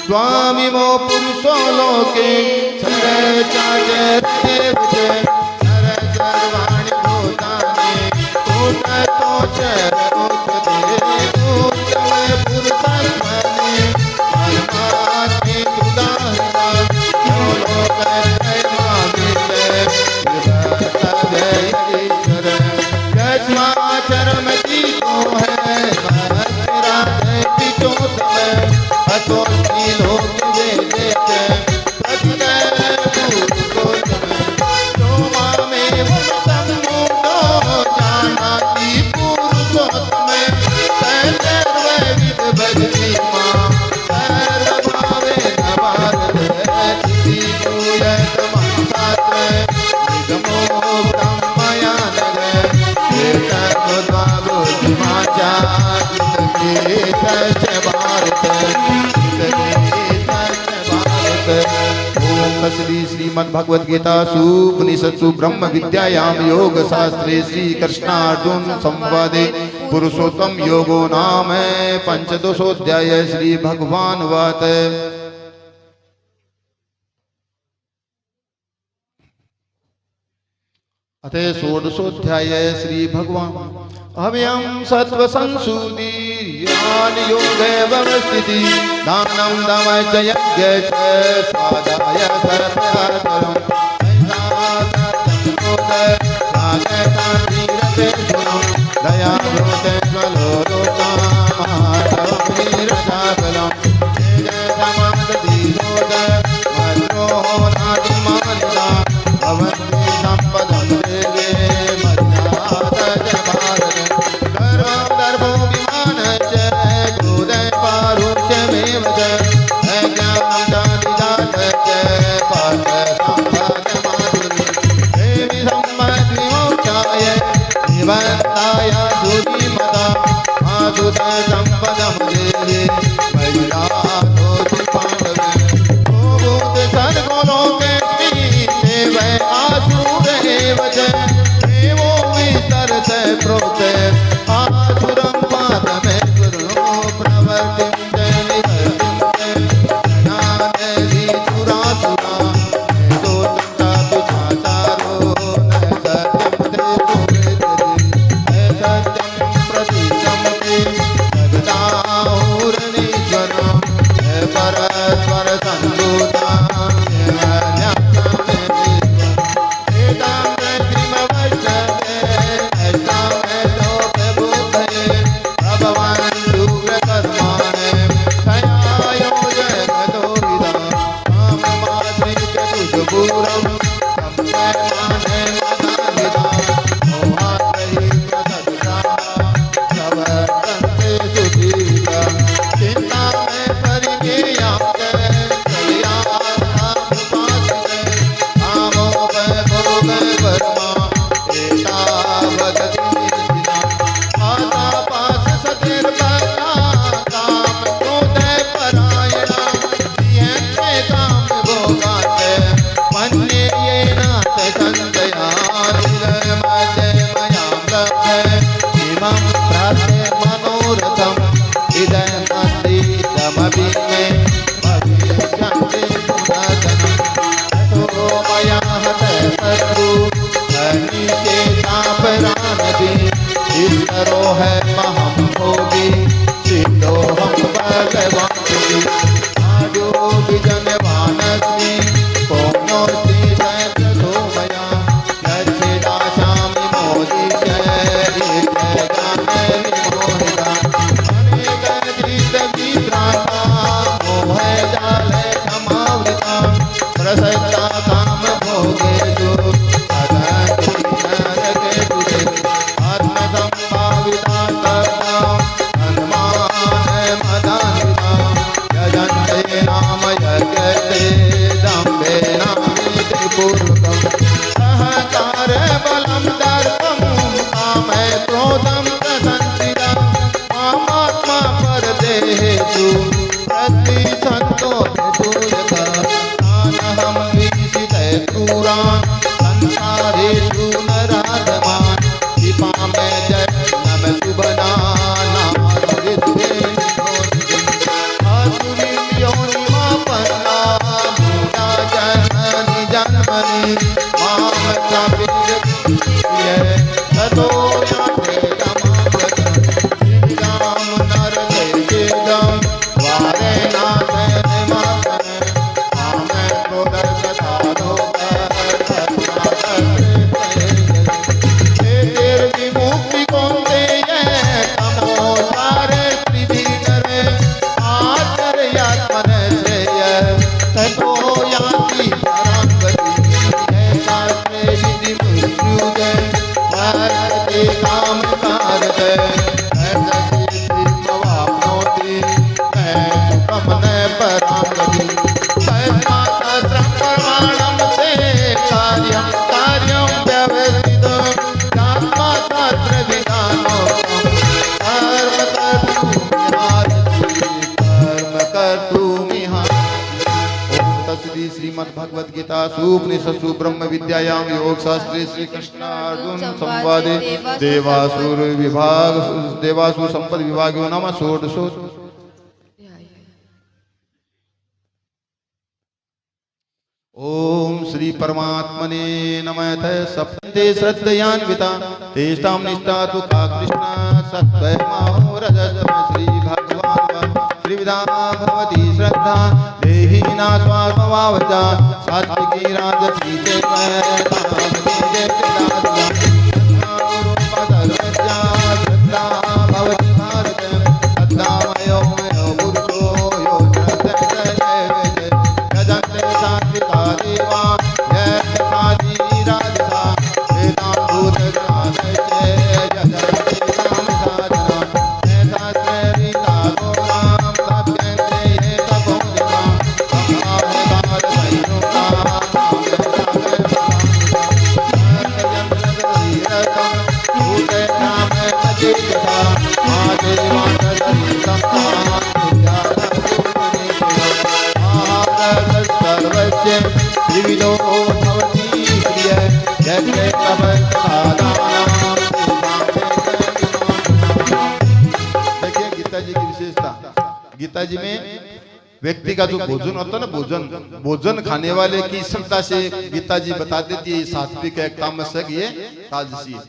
स्वामिमो पुरुषो लोके चरचराचरदेव च सर्वाणि भूतानि तूर्णतो चरोचते उत्तमे पुरुषस्मने परमात्मे उदाहरणा यो लोकत्रयमाविष्य विभक्तव्यैश्वर यस्माचरमतीतो है महत्तराधे पिचो समय अतो लोक वेदे श्री श्रीमद् भगवद गीता उपनिषत्सु ब्रह्म विद्यायां योग शास्त्रे श्री कृष्णार्जुन संवादे पुरुषोत्तम योगो नाम पंचदशोऽध्याय। श्री भगवान वात अथे षोडशोऽध्याय। श्री भगवान अव्ययं सत्व संसूति ज्ञान योग व्यवस्थिति दानं दम च यज्ञ च स्वादाय सर्वकारं दया भूते स्वलोकामाधवमीरजाबलं जय समादधीरोद मद्रोहो नादिमानदा भवन्ति सम्पदं देवे मध्यादज भारत गर्भो विमान च क्रोधे पारुष्यमेव च अज्ञानं दानिदात च पार्थ सम्पादमाधुरी देवी सम्मद्विमोक्षाय निबन्धाय धुरीमता आसुत सम्पदं देवे मय्यातोऽसि पाण्डवे भूत सर्वलोकेऽस्मि देवै आसुरेव च देवो विस्तरत प्रोक्त आसुरं पादमे गुरु प्रवर्तिं च निवर्तिं च ज्ञानेरि दुरासुरा तो चिन्तापि चाचारो न सत्यं ते सुवेदति सत्यं प्रतीतं ते जगदाहुरणीश्वरं परस्पर संभूतां पूरं पुण्यवानस्मि पुण्योऽस्ति सहस्रतो मया यच्छिदाशामि मोदिष्य इत्यगामे विमोहिता अनेकचित्तविभ्रान्ता मोहजाले समावृता प्रसक्ता कामभोगेषु सदन्ति नरकेषु आत्मसम्भाविता कर्ता हनुमानमदान्विता यजन्ते नाम यज्ञते दम्भेनामिति पूर्वकम् सहकार बलं दर्पं कामे क्रोधं प्रसन्निता मामात्मा परदेहेषु प्रतिसन्तोषेषु यथा तानहं वीक्षिते क्रूरान् संसारेषु नराधमान् दीपामे जन्म शुभनानामृते आसुरीयोनिमापन्ना मूढा जन्मनि जन्मनि मां चापिर्य ततो याते तमागतं श्रीराम नरकेशेदं द्वारे नाथेन मातन आमे क्रोधकथारो विमुक्ति कौन्तेय तमोसारे त्रिधीनरे आचर्यात्मनश्रेय ततो याति परां गतिं शास्त्रे विधि मृत्युजय भारते कामकारते ऐतसिद्धिमवाप्नोति न सुखं न परां गतिं तस्मात् प्रमाणं ते कार्यं व्यवस्थितं ज्ञात्वा श्रीमद् भगवद गीता उपनिषत्सु ब्रह्म विद्यायां योग शास्त्रे श्री कृष्ण अर्जुन संवादे देवासुर संपद विभागो नमः षोडशो। ओम श्री परमात्मने नमः। सप्ते श्रद्धयान्विता तेषां निष्ठा तु का कृष्ण सत्त्वमहो रजस्तम श्री भगवान् त्रिविधा भवति श्रद्धा देहि ना स्वात्मभावचा सात्विकी राजसी श्रद्धा भवति भारत श्रद्धामयो पुरुषो यो सात्विका देवा यज्ञादि राजसा वेदां भूतगणादये जगन्ते नाम साधना शास्त्रेरिता गोरां तप्यन्ते ये तपोदिना अपादगाद सैनुका भूते नाम अजिता आदेवासरितं सर्वस्य त्रिविधो भवति प्रिय जय देखिए गीता जी की विशेषता। गीता जी में व्यक्ति का जो भोजन होता है ना, भोजन खाने वाले की क्षमता से गीता जी बता देती है सात्विक है, तामसिक, ये राजसी है।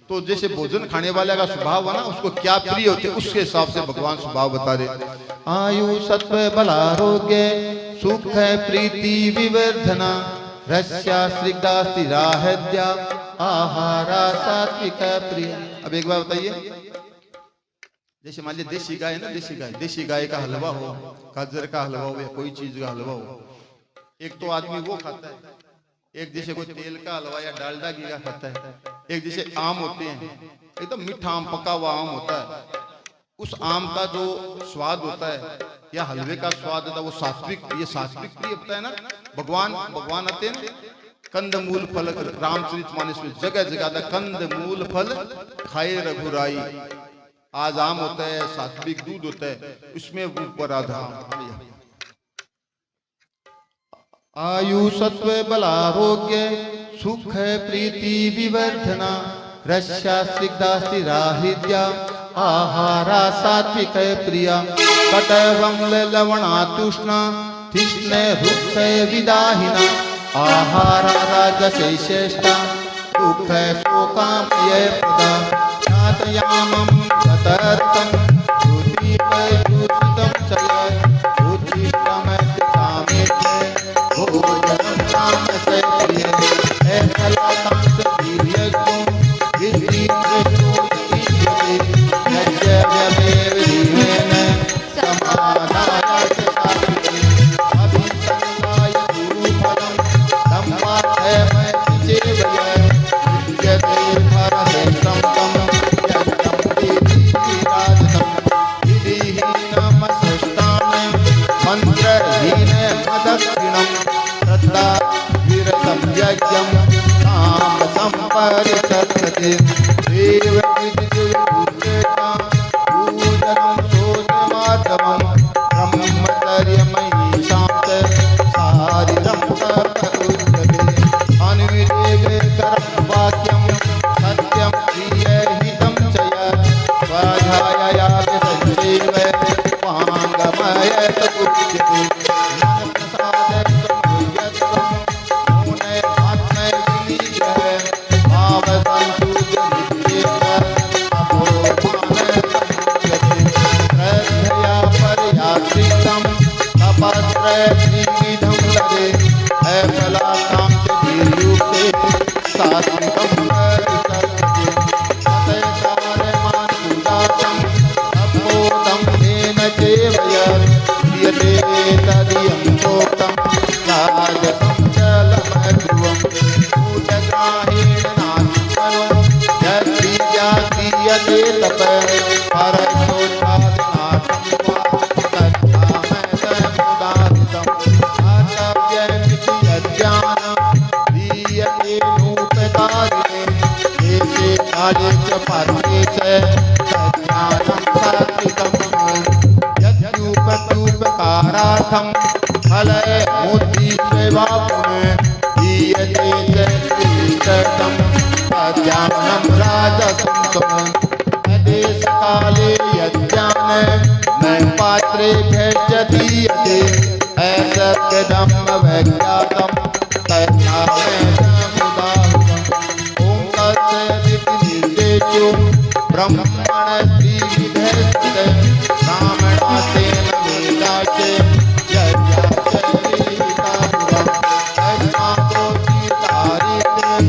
तो जैसे भोजन खाने वाले का स्वभाव है ना, उसको क्या प्रिय होते उसके हिसाब से भगवान स्वभाव बता रहे। आयु सत्व बल आरोग्य सुख प्रीति विवर्धना रस्या स्निग्धा स्थिराहद्या आहारा सात्विक प्रिय। अब एक बार बताइए, जैसे मान लीजिए देसी गाय है ना, देसी गाय का हलवा हो, गाजर का हलवा हो या कोई चीज का हलवा हो, एक तो आदमी वो खाता है, एक जैसे कोई तेल का हलवा या डालडा घी का खाता है, एक जैसे आम होते हैं एकदम मीठा आम, पका हुआ आम होता है, उस आम का जो स्वाद होता है या हलवे का स्वाद होता है वो सात्विक, ये सात्विक प्रिय होता है ना। भगवान आते हैं कंद मूल फल, रामचरितमानस में जगह जगह कंद मूल फल खाए रघुराई। आज आम होता है, सात्विक दूध होता है, उसमें ऊपर आधा आयु सत्व बल आरोग्य सुख प्रीति विवर्धना रस्या स्निग्धा स्थिराहृद्या आहारा सात्विक प्रिया कटवंल लवणातुष्णा तिष्णे रुक्षय विदाहिना आहारा राजसे श्रेष्ठा दुःख शोकामय प्रदा ज्ञातयामं सततं रुधिपयुषितं चय रुचितमति सामेति काले च पात्रे च सज्ञानं सात्विकम् यद्यूपकारार्थं फलय मुद्दिसेवा दीयते च श्रीशतं सज्ञानं राजसं देश काले यज्ञान न पात्रेभ्यश्च दीयते असत्यदं वैज्ञातं ओम तत्सदिति निर्देशो ब्रह्मण श्रीविधस्ते ब्राह्मणातेन वेदाचे यज्ञाचे विहिताहुः तस्मादो सीतारित्रं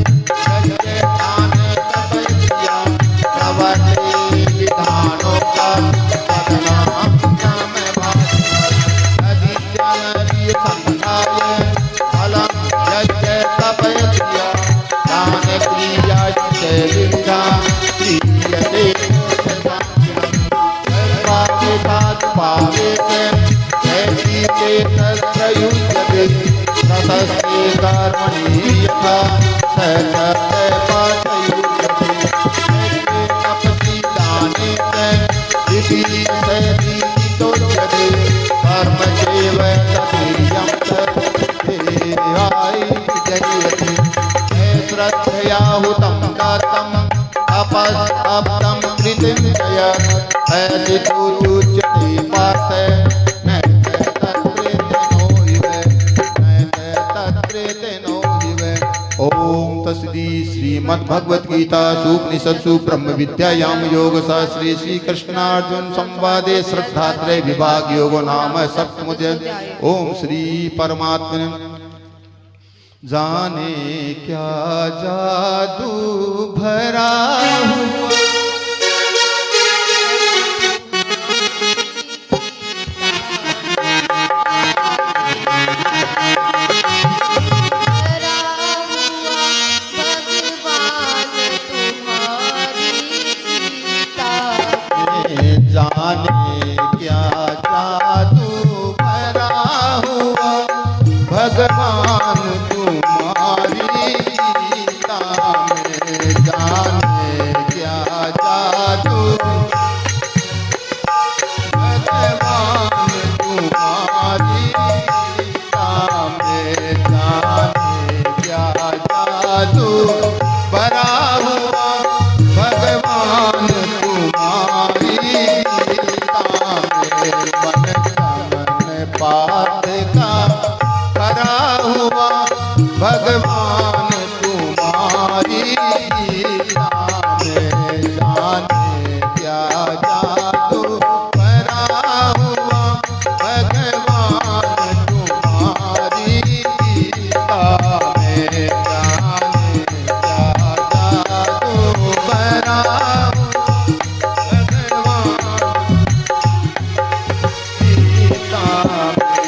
यज्ञदान तपस्या प्रवर्ते विधानों का पदनाम नदीजनरी संधाय फलं यज्ञ तपस्या दान क्रिया च विद्या क्रियते सर्वापि सात् पावेते जैसीते तत्रयुज्यते ततस्ते कर्मणि यथा सचते पाठयुज्यते तपसि दाने च इति सदीतोच्यते कर्म चैव तदीयं तदेवाय जयते श्रद्धया हुतं दातं अपस्तं कृतं जय ऐसि तुच्यते पार्थ न तत्रेतनो हिव ओम तस्दी श्रीमद्भगवत गीता उपनिषत्सु ब्रह्म विद्यायां योग शास्त्रे श्री कृष्णार्जुन संवादे श्रद्धात्रय विभाग योगो नाम सप्तमोध्याय ओम श्री परमात्मने जाने क्या जादू भरा हुआ जाने क्या जादू भरा हुआ भगवान तुम्हारी गीता में जाने क्या जादू भगवान तुम्हारी गीता में जाने क्या जादू भरा हुआ भगवान तुम्हारी गीता में मन पात का भरा हुआ भगवान तुम्हारी गीता में जाने क्या जादू भरा हुआ भगवान तुम्हारी गीता में जाने क्या जादू भरा भगवान गीता में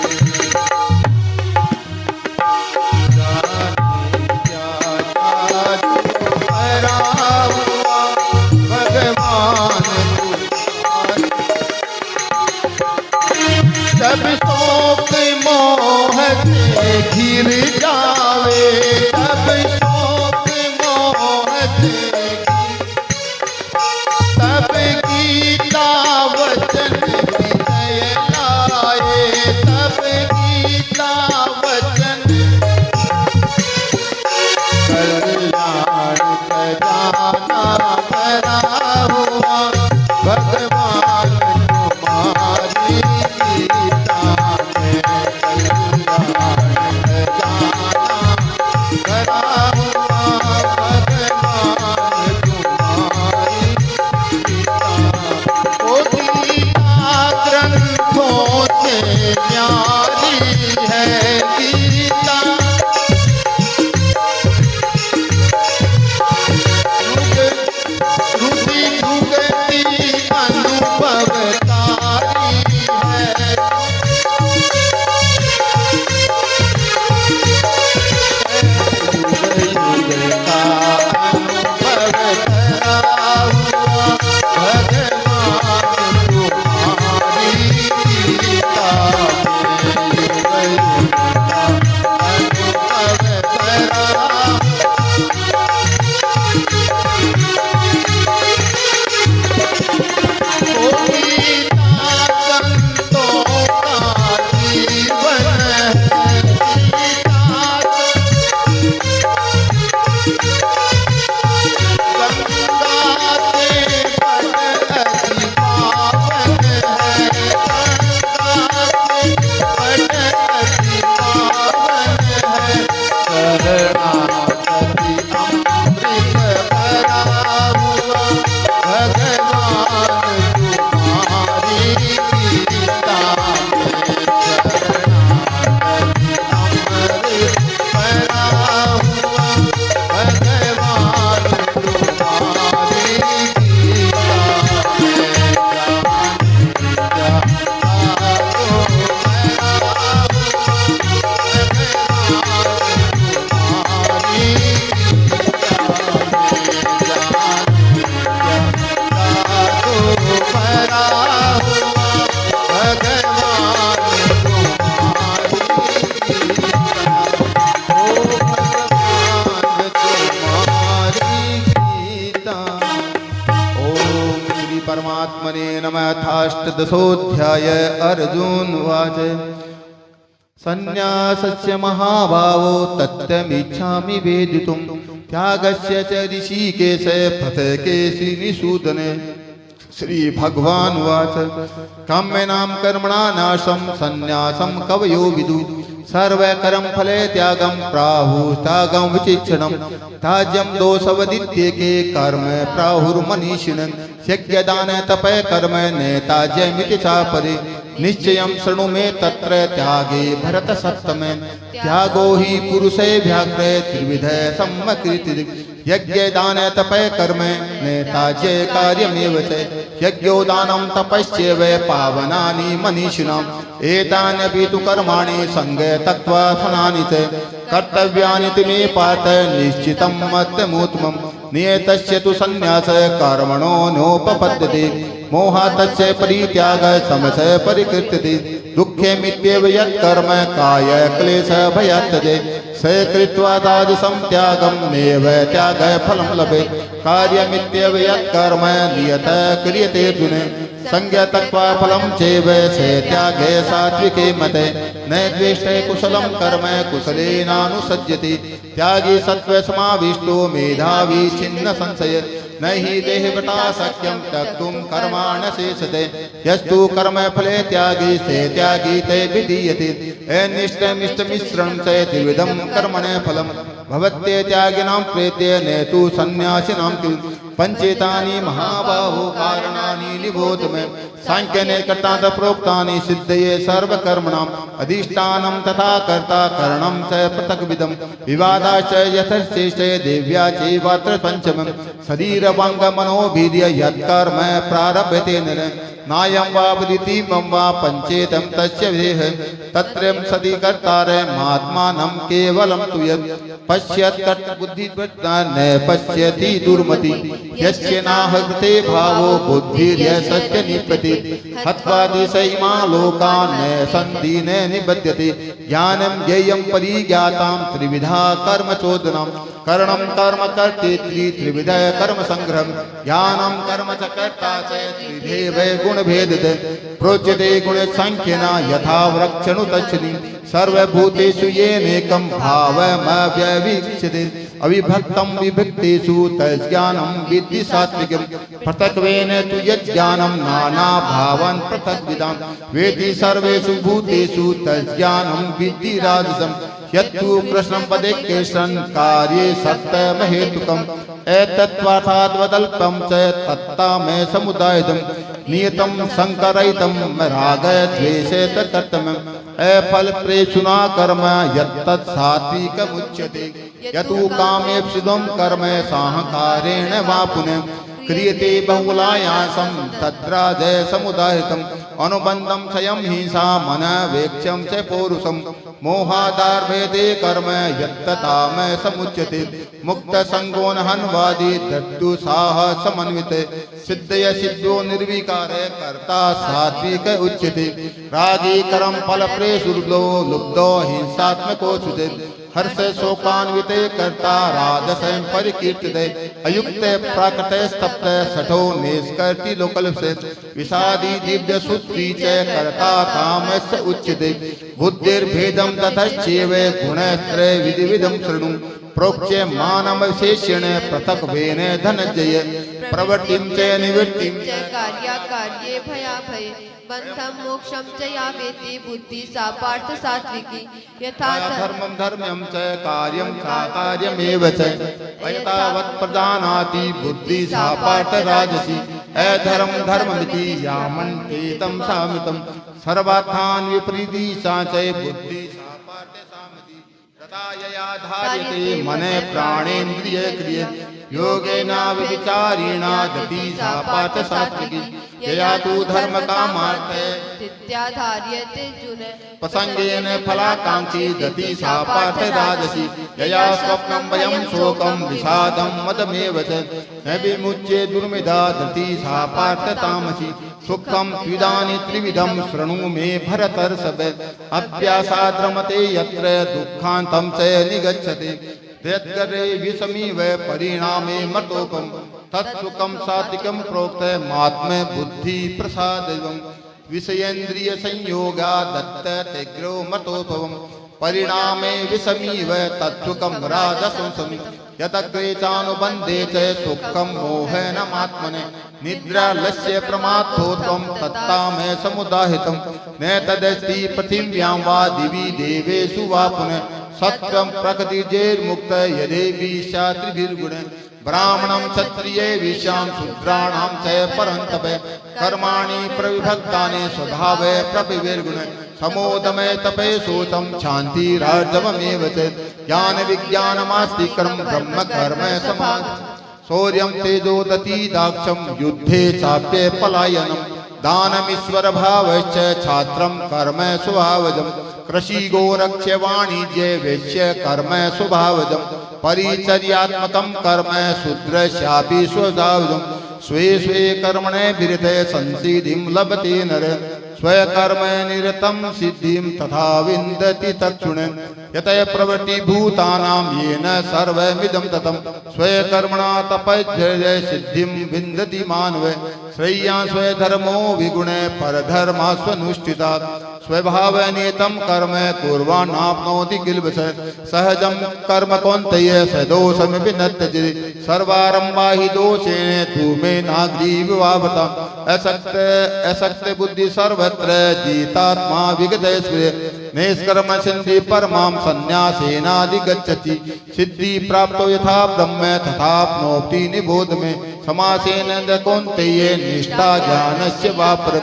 नमथाष्टदशोऽध्याय अर्जुन उवाच संन्यासस्य महाभावो तत्त्वमिच्छामि वेदितुं त्यागस्य च ऋषिकेश पृथकेशि निषूदने श्री भगवान उवाच काम्यानां कर्मणां नाशं संन्यासं कवयो विदु सर्वकर्म फले त्यागं प्राहुस्त्यागं विचिक्षणं त्याज्यं दोषवदित्येके कर्म प्राहुर्मनीषिणं यज्ञदान तपः कर्म नैताज्यमिति चापरे निश्चयं शृणु मे तत्र त्यागे भरत सत्तमे त्यागो हि पुरुषे व्याघ्रे त्रिविध सम्मकृति यज्ञदान तपः कर्म नैताज्य कार्यमेव च यज्ञोदानं तपश्चैव पावनानि मनीषिणाम् एतान्यपि तु कर्माणि संगे तत्त्वा फलानि च कर्तव्यानि ते मे पार्थ निश्चितं मत्तमोत्तमं नियतस्य तु संन्यास कर्मणो नोपपद्यते मोहातस्य परित्याग समस परिकृत्यते दुःखेमित्येव यत्कर्म काय क्लेश भयात्तजे स कृत्वा तादृशं त्यागं नैव त्याग फलं लभेत् कार्यमित्येव यत्कर्म नियत क्रियते अर्जुन संज्ञातत्वा फलं चैव स त्यागे सात्विके मते न द्वेष्टे कुशलं कर्म कुशलेनानुसज्जते त्यागी सत्त्वसमाविष्टो मेधावी छिन्न संशय न हि देहवता शक्यं त्यक्तुं कर्माण शेषते यस्तु कर्म फले त्यागी से त्यागी ते विधीयते अनिष्टमिष्टमिश्रणं च त्रिविधं कर्मणे फलं भवत्ये त्यागिनां प्रेत्य न तु सन्न्यासिनां किल पंचेतानि महाबाहो कारणानि निबोध मे सांख्यने कर्ता प्रोक्तानि सिद्धये सर्वकर्मणाम् अधिष्ठानं तथा कर्ता करणं च पृथक्विदं विवादाश्च यथश्चेष्टे देव्या चैवात्र पंचमं शरीरवाङ्गमनोभिर्य यत्कर्म प्रारभ्यते नर नायं वा वदितिमं वा पंचेतं तस्य विदेह तत्रं सति कर्तारे महात्मानं केवलं तु यत् पश्यत् कर्तबुद्धिवृत्ता न पश्यति दुर्मति यस्य नाहृते भावो बुद्धिर्यस्य निपति हत्वा दिशैमा लोकान् न सन्ति न निबध्यते ज्ञानं ज्ञेयं परिज्ञातां त्रिविधा कर्म चोदनं करणं कर्म कर्तेति त्रिविध कर्म संग्रहं ज्ञानं कर्म च कर्ता च त्रिधेव गुणभेदते प्रोच्यते गुणसंख्येना यथा वृक्षणुतच्छनि सर्वभूतेषु येनेकं भावमव्यवीक्ष्यते अविभक्तं विभक्तेषु तज्ज्ञानं विद्धि सात्विकं पृथक्त्वेन तु यज्ज्ञानं नानाभावान् पृथग्विदां वेति सर्वेषु भूतेषु तज्ज्ञानं विद्धि राजसं यत्तु कृष्णं पदे केशन् कार्ये सत्यमहेतुकम् एतत्त्वार्थाद्वदल्पं च तत्तामे समुदायितं नियतं संकरयितं रागद्वेषे तत्तमम् अफलप्रेषुना कर्म यत्तत् सात्विकमुच्यते यतु कामेप्सिदं कर्म साहकारेण वा पुनः क्रियते बहुलायासं तद्राजय समुदायितम् अनुबन्धं स्वयं हिंसा मनवेक्ष्यं च पौरुषं मोहादार्भेदे कर्म यत्तताम समुच्यते मुक्तसङ्गो न हन्वादी दत्तु साहसमन्विते सिद्धय सिद्धो निर्विकारे कर्ता सात्विक उच्यते रागी करम फलप्रेषुर्लो लुब्धो हिंसात्मको सुते हर्ष शोकान्विते कर्ता राजसं परिकीर्तिते अयुक्ते प्राकृते स्तप्त सठो निष्कर्ति लोकलप्से विषादी दिव्य सूत्री च कर्ता कामस्य उच्यते बुद्धिर्भेदं ततश्चैव गुणत्रय विधिविधं शृणु प्रोक्ष्य मानमविशेषेण पृथक्त्वेन धनञ्जय प्रवृत्तिं च निवृत्तिं च कार्याकार्ये भयाभये बन्धं मोक्षं च या वेत्ति बुद्धि सा पार्थ सात्विकी यथा धर्मं धर्म्यं च कार्यं कार्यमेव च एतावत् प्रजानाति बुद्धि सा पार्थ राजसी अधर्म धर्ममिति यामन्ते तं सामितं सर्वार्थान् विपरीति सा च बुद्धि सा पार्थ सामिति तथा यया धार्यते मने प्राणेन्द्रिय क्रिय योगेन विचारेणा गति सा पार्थ सात्विकी यया तु धर्म कामार्थे नित्याधार्यते जुन प्रसंगेन फलाकांक्षी गति सा पार्थ राजसी यया स्वप्नं वयं शोकं विषादं मदमेव च न विमुच्ये दुर्मिधा गति सा पार्थ तामसी सुखं त्विदानि त्रिविधं शृणु मे भरतर्षभ अभ्यासाद्रमते यत्र दुःखान्तं च निगच्छति यद्गरे विषमीव परिणामे मतोपम तत्सुखम सात्विकम प्रोक्त महात्म्य बुद्धि प्रसादम विषयेन्द्रिय संयोगा दत्त तेग्रो मतोपवम परिणामे विषमीव तत्सुखम राजसंसमि यतग्रे चानुबन्धे च सुखम मोहनमात्मने निद्रालस्य प्रमाथोत्वं तत्तामे समुदाहितं न तदस्ति पृथिव्यां वा दिवि देवेषु वा पुनः सत्वं प्रकृतिर्मुक्त यदेवी शात्रिभिर्गुण ब्राह्मणं क्षत्रिये विशां शूद्राणां च परन्तपे कर्माणि प्रविभक्तानि स्वभावे प्रविर्गुण समोदमे तपे शोचं शान्तिरार्जवमेव च ज्ञान विज्ञानमास्ति कर्म ब्रह्म कर्म समाज शौर्यं तेजो दति दाक्षं युद्धे चाप्ये पलायनं दानमीश्वर भावश्च छात्रं कर्म स्वभावजं कृषि गोरक्ष्य वाणिज्ये वैश्य कर्म स्वभावजं परिचर्यात्मकं कर्म शूद्रस्यापि स्वभावजं स्वे स्वे कर्मणे विरते संसिद्धिं लभते नर स्वकर्म निरतं सिद्धिं तथा विन्दति तत्क्षुण यतः प्रवृत्ति भूतानां येन सर्वमिदं ततं स्वकर्मणा तपस्या सिद्धिं विन्दति मानव श्रेया स्वधर्मो विगुणे परधर्मा स्वनुष्ठिता स्वभावनियतं कर्म कुर्वाणाप्नोति किल्बिष सहजं कर्म कौन्तेय सदोषमिति न त्यजेत् सर्वारम्भा हि दोषेण धूमे नाग्नि विवावता असक्त बुद्धि सर्वत्र जितात्मा विगतैस्वर्य निष्कर्म सिद्धि परमां संन्यासेनाधिगच्छति सिद्धि प्राप्तो यथा ब्रह्म तथाप्नोति निबोध में समासेन कौन्तेय निष्ठा ज्ञानस्य वापर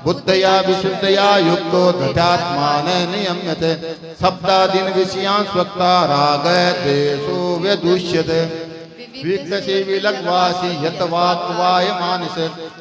बुद्धया विशुद्धया युक्तो दत्यात्मान नियम्यते सप्तादीन विषयान् स्वक्ता राग द्वेषो व्यदुष्यते विक्तसे विलग्वासी यतवाक्वाय मानस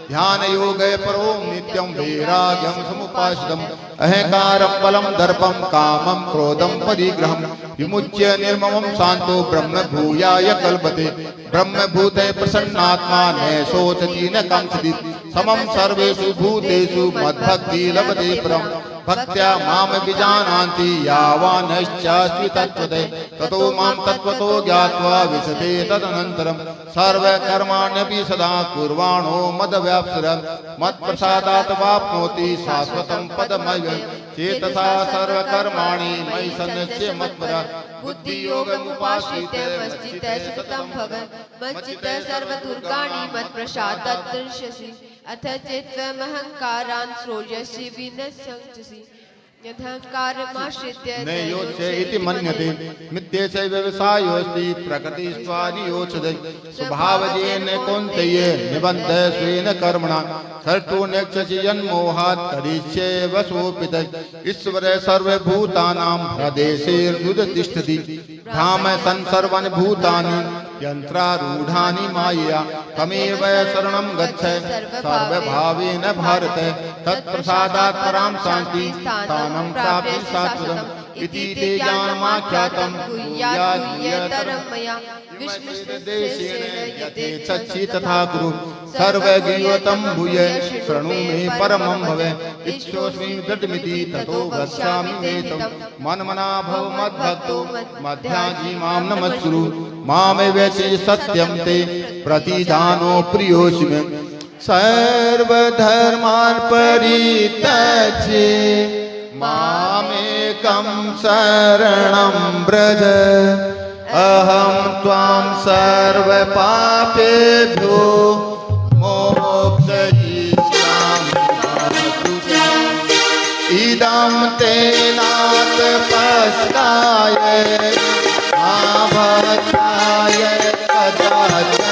ध्यान योग परो नित्यं वैराग्यं समुपाश्रितम् अहंकारं बलं दर्पं कामं क्रोधं परिग्रहं विमुच्य निर्ममं शान्तो ब्रह्म भूयाय कल्पते ब्रह्म भूते प्रसन्नात्मा न शोचति न कांक्षति समं सर्वेषु भूतेषु मद्भक्ति लभते परम् भक्त्या माम विजानान्ति यावानश्चास्मि तत्त्वते ततो मां तत्त्वतो ज्ञात्वा विशते तदनन्तरं सर्वकर्माण्यपि सदा कुर्वाणो मदव्याप्सरन् मत्प्रसादात् वाप्नोति शाश्वतं पदमव्ययम् चेतसा सर्वकर्माणि मयि सन्न्यस्य मत्परा बुद्धियोगमुपाश्रित्य मच्चित्तः सततं भव मच्चित्तः सर्वदुर्गाणि मत्प्रसादात् दृश्यसि अथ चेत्त्वमहङ्कारान् श्रोयसि विनश्यसि यदहङ्कारमाश्रित्य न योच्य इति मन्यते मिथ्येच व्यवसायोऽस्ति प्रकृतिस्त्वानियोच्यते स्वभावजेन कौन्तेय निबन्ध स्वेन कर्मणा कर्तुं नेच्छसि यन्मोहात् करिष्ये वशोऽपित ईश्वर सर्वभूतानां हृदेशेर्नुदतिष्ठति भ्राम सन् सर्वाणि भूतानि यन्त्रारूढानि मायया तमेव शरणं गच्छ सर्वभावेन भारत तत्प्रसादात् परां शान्ति स्थानं प्राप्ति शाश्वतम् इति ते ज्ञानमाख्यातं गुह्याद्गुह्यतरं मया विश्वदेशेन यथेच्छसि तथा कुरु सर्वगीयतं भूय शृणु मे परमं भवे इच्छोऽस्मि दृढमिति ततो गच्छामि वेतं मनमना भव मद्भक्तो मध्याजी मां नमस्कुरु मामेवैषि सत्यं ते प्रतिजानो प्रियोऽसि मे सर्वधर्मान् परित्यज्य मामेकं शरणं व्रज अहं त्वां सर्वपापेभ्यो मोक्षयिष्यामि इदं ते नातपस्काय आभक्ताय कदाचन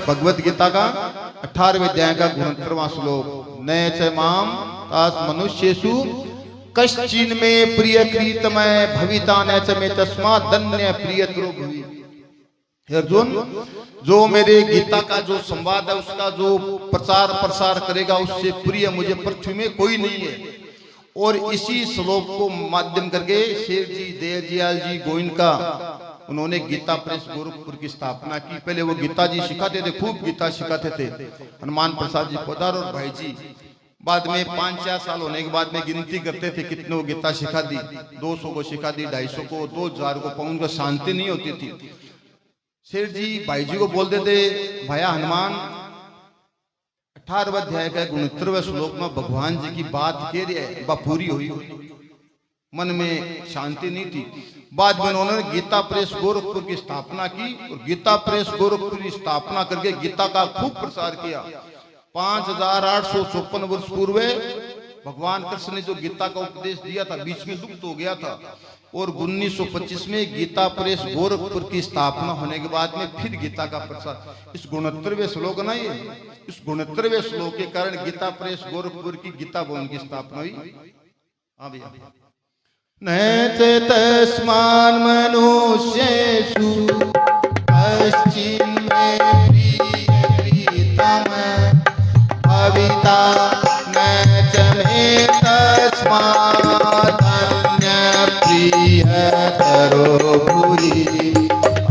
भगवत गीता का 18वें अध्याय का 69वां श्लोक न च माम तास मनुष्येषु कश्चिन में प्रिय कृतमय भविता न च मे तस्मात् दन्य प्रियतरो भवि। अर्जुन, जो मेरे गीता का जो संवाद है उसका जो प्रचार प्रसार करेगा उससे प्रिय मुझे पृथ्वी में कोई नहीं है। और इसी श्लोक को माध्यम करके शेर जी, दयाल जी, गोविंद का उन्होंने गीता प्रेस गोरखपुर की स्थापना की। पहले वो गीता जी सिखाते थे, खूब गीता सिखाते थे, हनुमान प्रसाद जी पोदार और भाई जी। बाद में 5-4 साल होने के बाद में गिनती करते थे कितने वो गीता सिखा दी, 200 को सिखा दी, 250 को, 2000 को, उनको शांति नहीं होती थी। शेर जी भाई जी को बोलते थे, भैया हनुमान 18वें अध्याय का 69वें श्लोक में भगवान जी की बात कह रही है, वह पूरी हुई, मन में शांति नहीं थी। बाद में उन्होंने गीता प्रेस गोरखपुर की स्थापना की और गीता प्रेस गोरखपुर की स्थापना करके गीता का खूब प्रसार किया। 5854 वर्ष पूर्व भगवान कृष्ण ने जो गीता का उपदेश दिया था, बीच में लुप्त हो गया था, और 1925 में गीता प्रेस गोरखपुर की स्थापना होने के बाद में फिर गीता का प्रसार। इस 69वें श्लोक ना, ये इस 69वें श्लोक के कारण गीता प्रेस गोरखपुर की गीता भवन की स्थापना हुई। हाँ भैया, नैते तस्मान मनुष्येषु पश्चिमे प्रियतम भविता न च मे तस्मात् अन्य प्रियतरो भूरि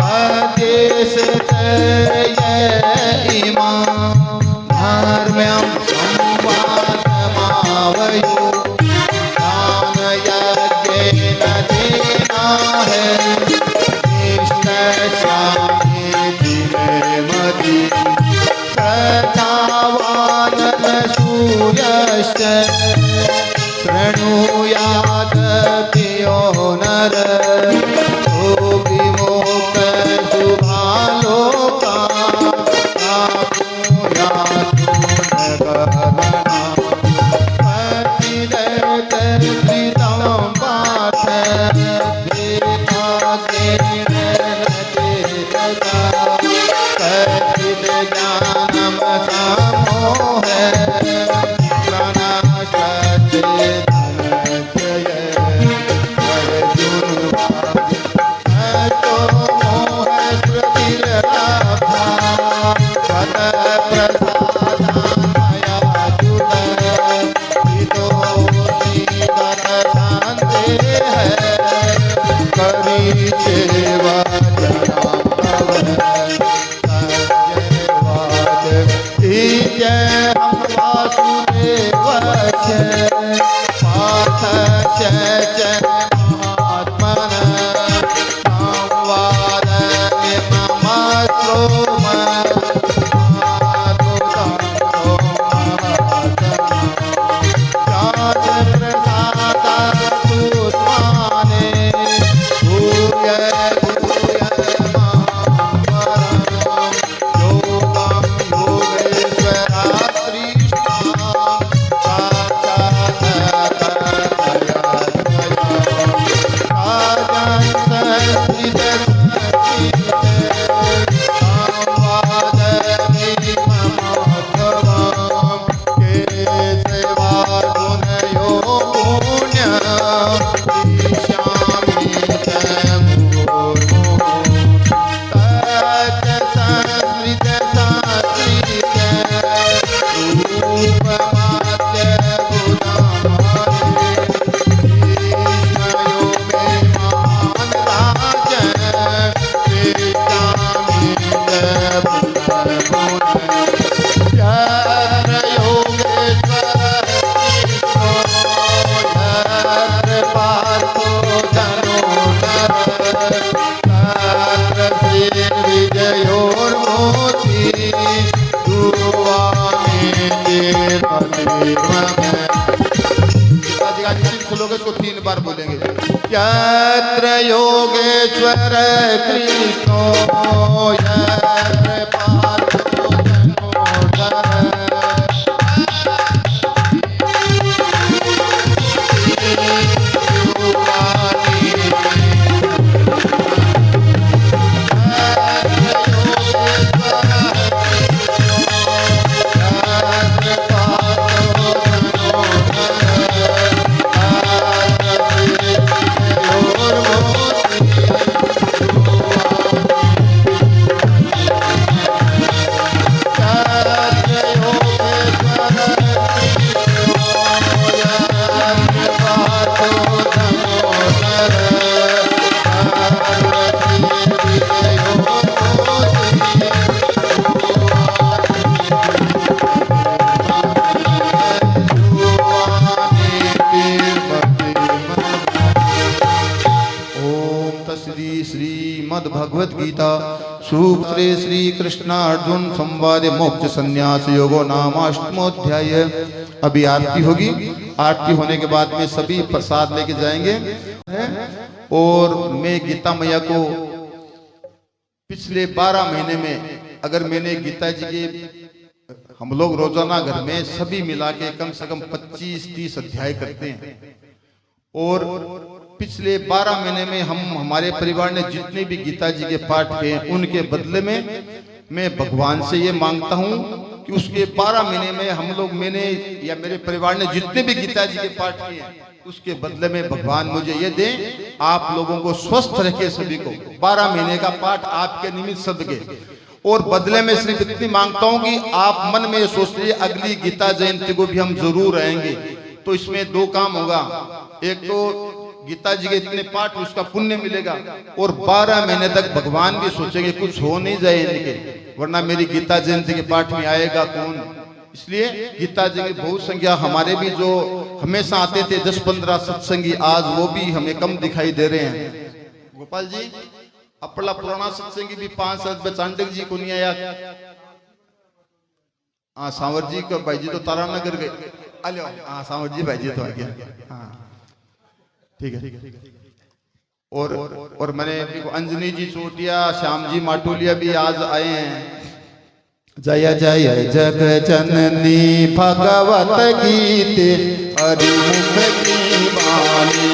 अदेशत इमां धर्म्यं संवादमावयो शृणुयाद पियो नर विमोक शुभालोका इसको 3 बार बोलेंगे। यत्र योगेश्वर कृष्णो यत्र पार्थो धनुर्धर श्रीमद् भगवद गीता सूत्रे श्री कृष्णार्जुन संवाद मोक्ष संन्यास योगो नामाष्टमोध्याय। अभी आरती होगी, आरती होने के बाद में सभी प्रसाद लेके जाएंगे। और मैं गीता मैया को पिछले 12 महीने में अगर मैंने गीता जी के, हम लोग रोजाना घर में सभी मिला के कम से कम 25-30 अध्याय करते हैं। और पिछले 12 महीने में हमारे परिवार ने जितने भी गीता जी के पाठ किए, उनके बदले में मैं भगवान से ये मांगता हूं कि उसके 12 महीने में हम लोग, मैंने या मेरे परिवार ने जितने भी गीता जी के पाठ किए, उसके बदले में भगवान मुझे ये दे, आप लोगों को स्वस्थ रखे सभी को। 12 महीने का पाठ आपके निमित्त सदके। और बदले में सिर्फ इतनी मांगता हूं कि आप मन में सोच लीजिए अगली गीता जयंती को भी हम जरूर आएंगे। तो इसमें 2 काम होगा, एक तो गीता जी के इतने पाठ उसका पुण्य मिलेगा, और 12 महीने तक भगवान भी सोचेंगे कुछ हो नहीं जाए इनके, वरना मेरी गीता जयंती के पाठ में आएगा कौन। इसलिए गीता जी की बहुत संख्या, हमारे भी जो हमेशा आते थे 10-15 सत्संगी, आज वो भी हमें कम दिखाई दे रहे हैं। गोपाल जी अपना पुराना सत्संगी भी 5 चांडक जी को नहीं आया। हाँ सांवर जी को, भाई जी तो तारानगर गए। अले हाँ सांवर जी भाई जी तो आ गया। हाँ ठीक है। और मैंने अंजनी जी चोटिया, श्याम जी माटोलिया भी आज आए हैं। जय जय जग जननी भगवत गीते हरिमुख की वाणी।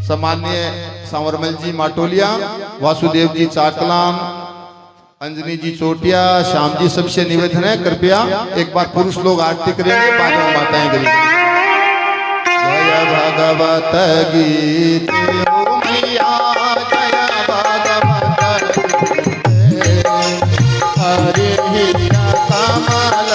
सम्माननीय सांवरमल जी माटोलिया, वासुदेव जी चाकलान, अंजनी जी चोटिया, श्याम जी, सबसे निवेदन है कृपया एक बार पुरुष लोग आरती करेंगे, बाद में माताएं करेंगी। जय भगवत गीते मैया, जय भगवत गीते, हरि कमल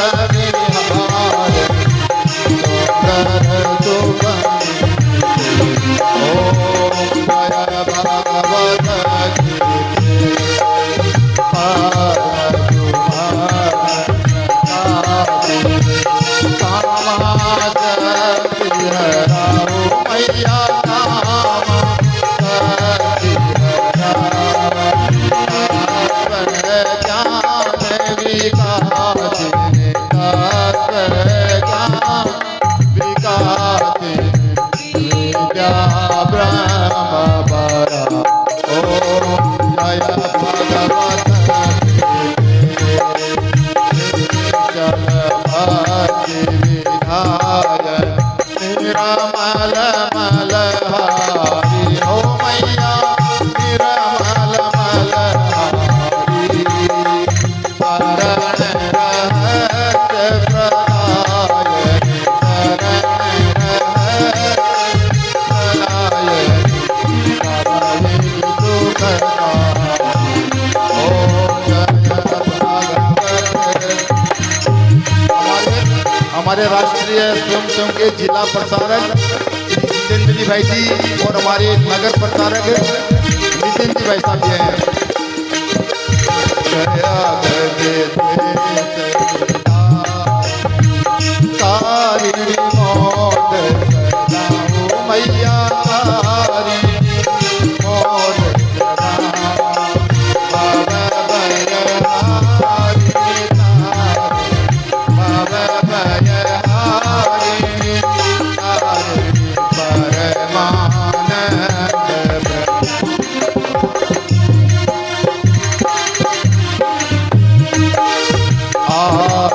विहार हमारे राष्ट्रीय स्वयंसेवक के जिला प्रचारक श्री जितेंद्र जी भाई जी और हमारे नगर प्रचारक नितिन जी भाई साहब जी हैं। तारिणी मौत सदाओ मैया तारी मौत Hare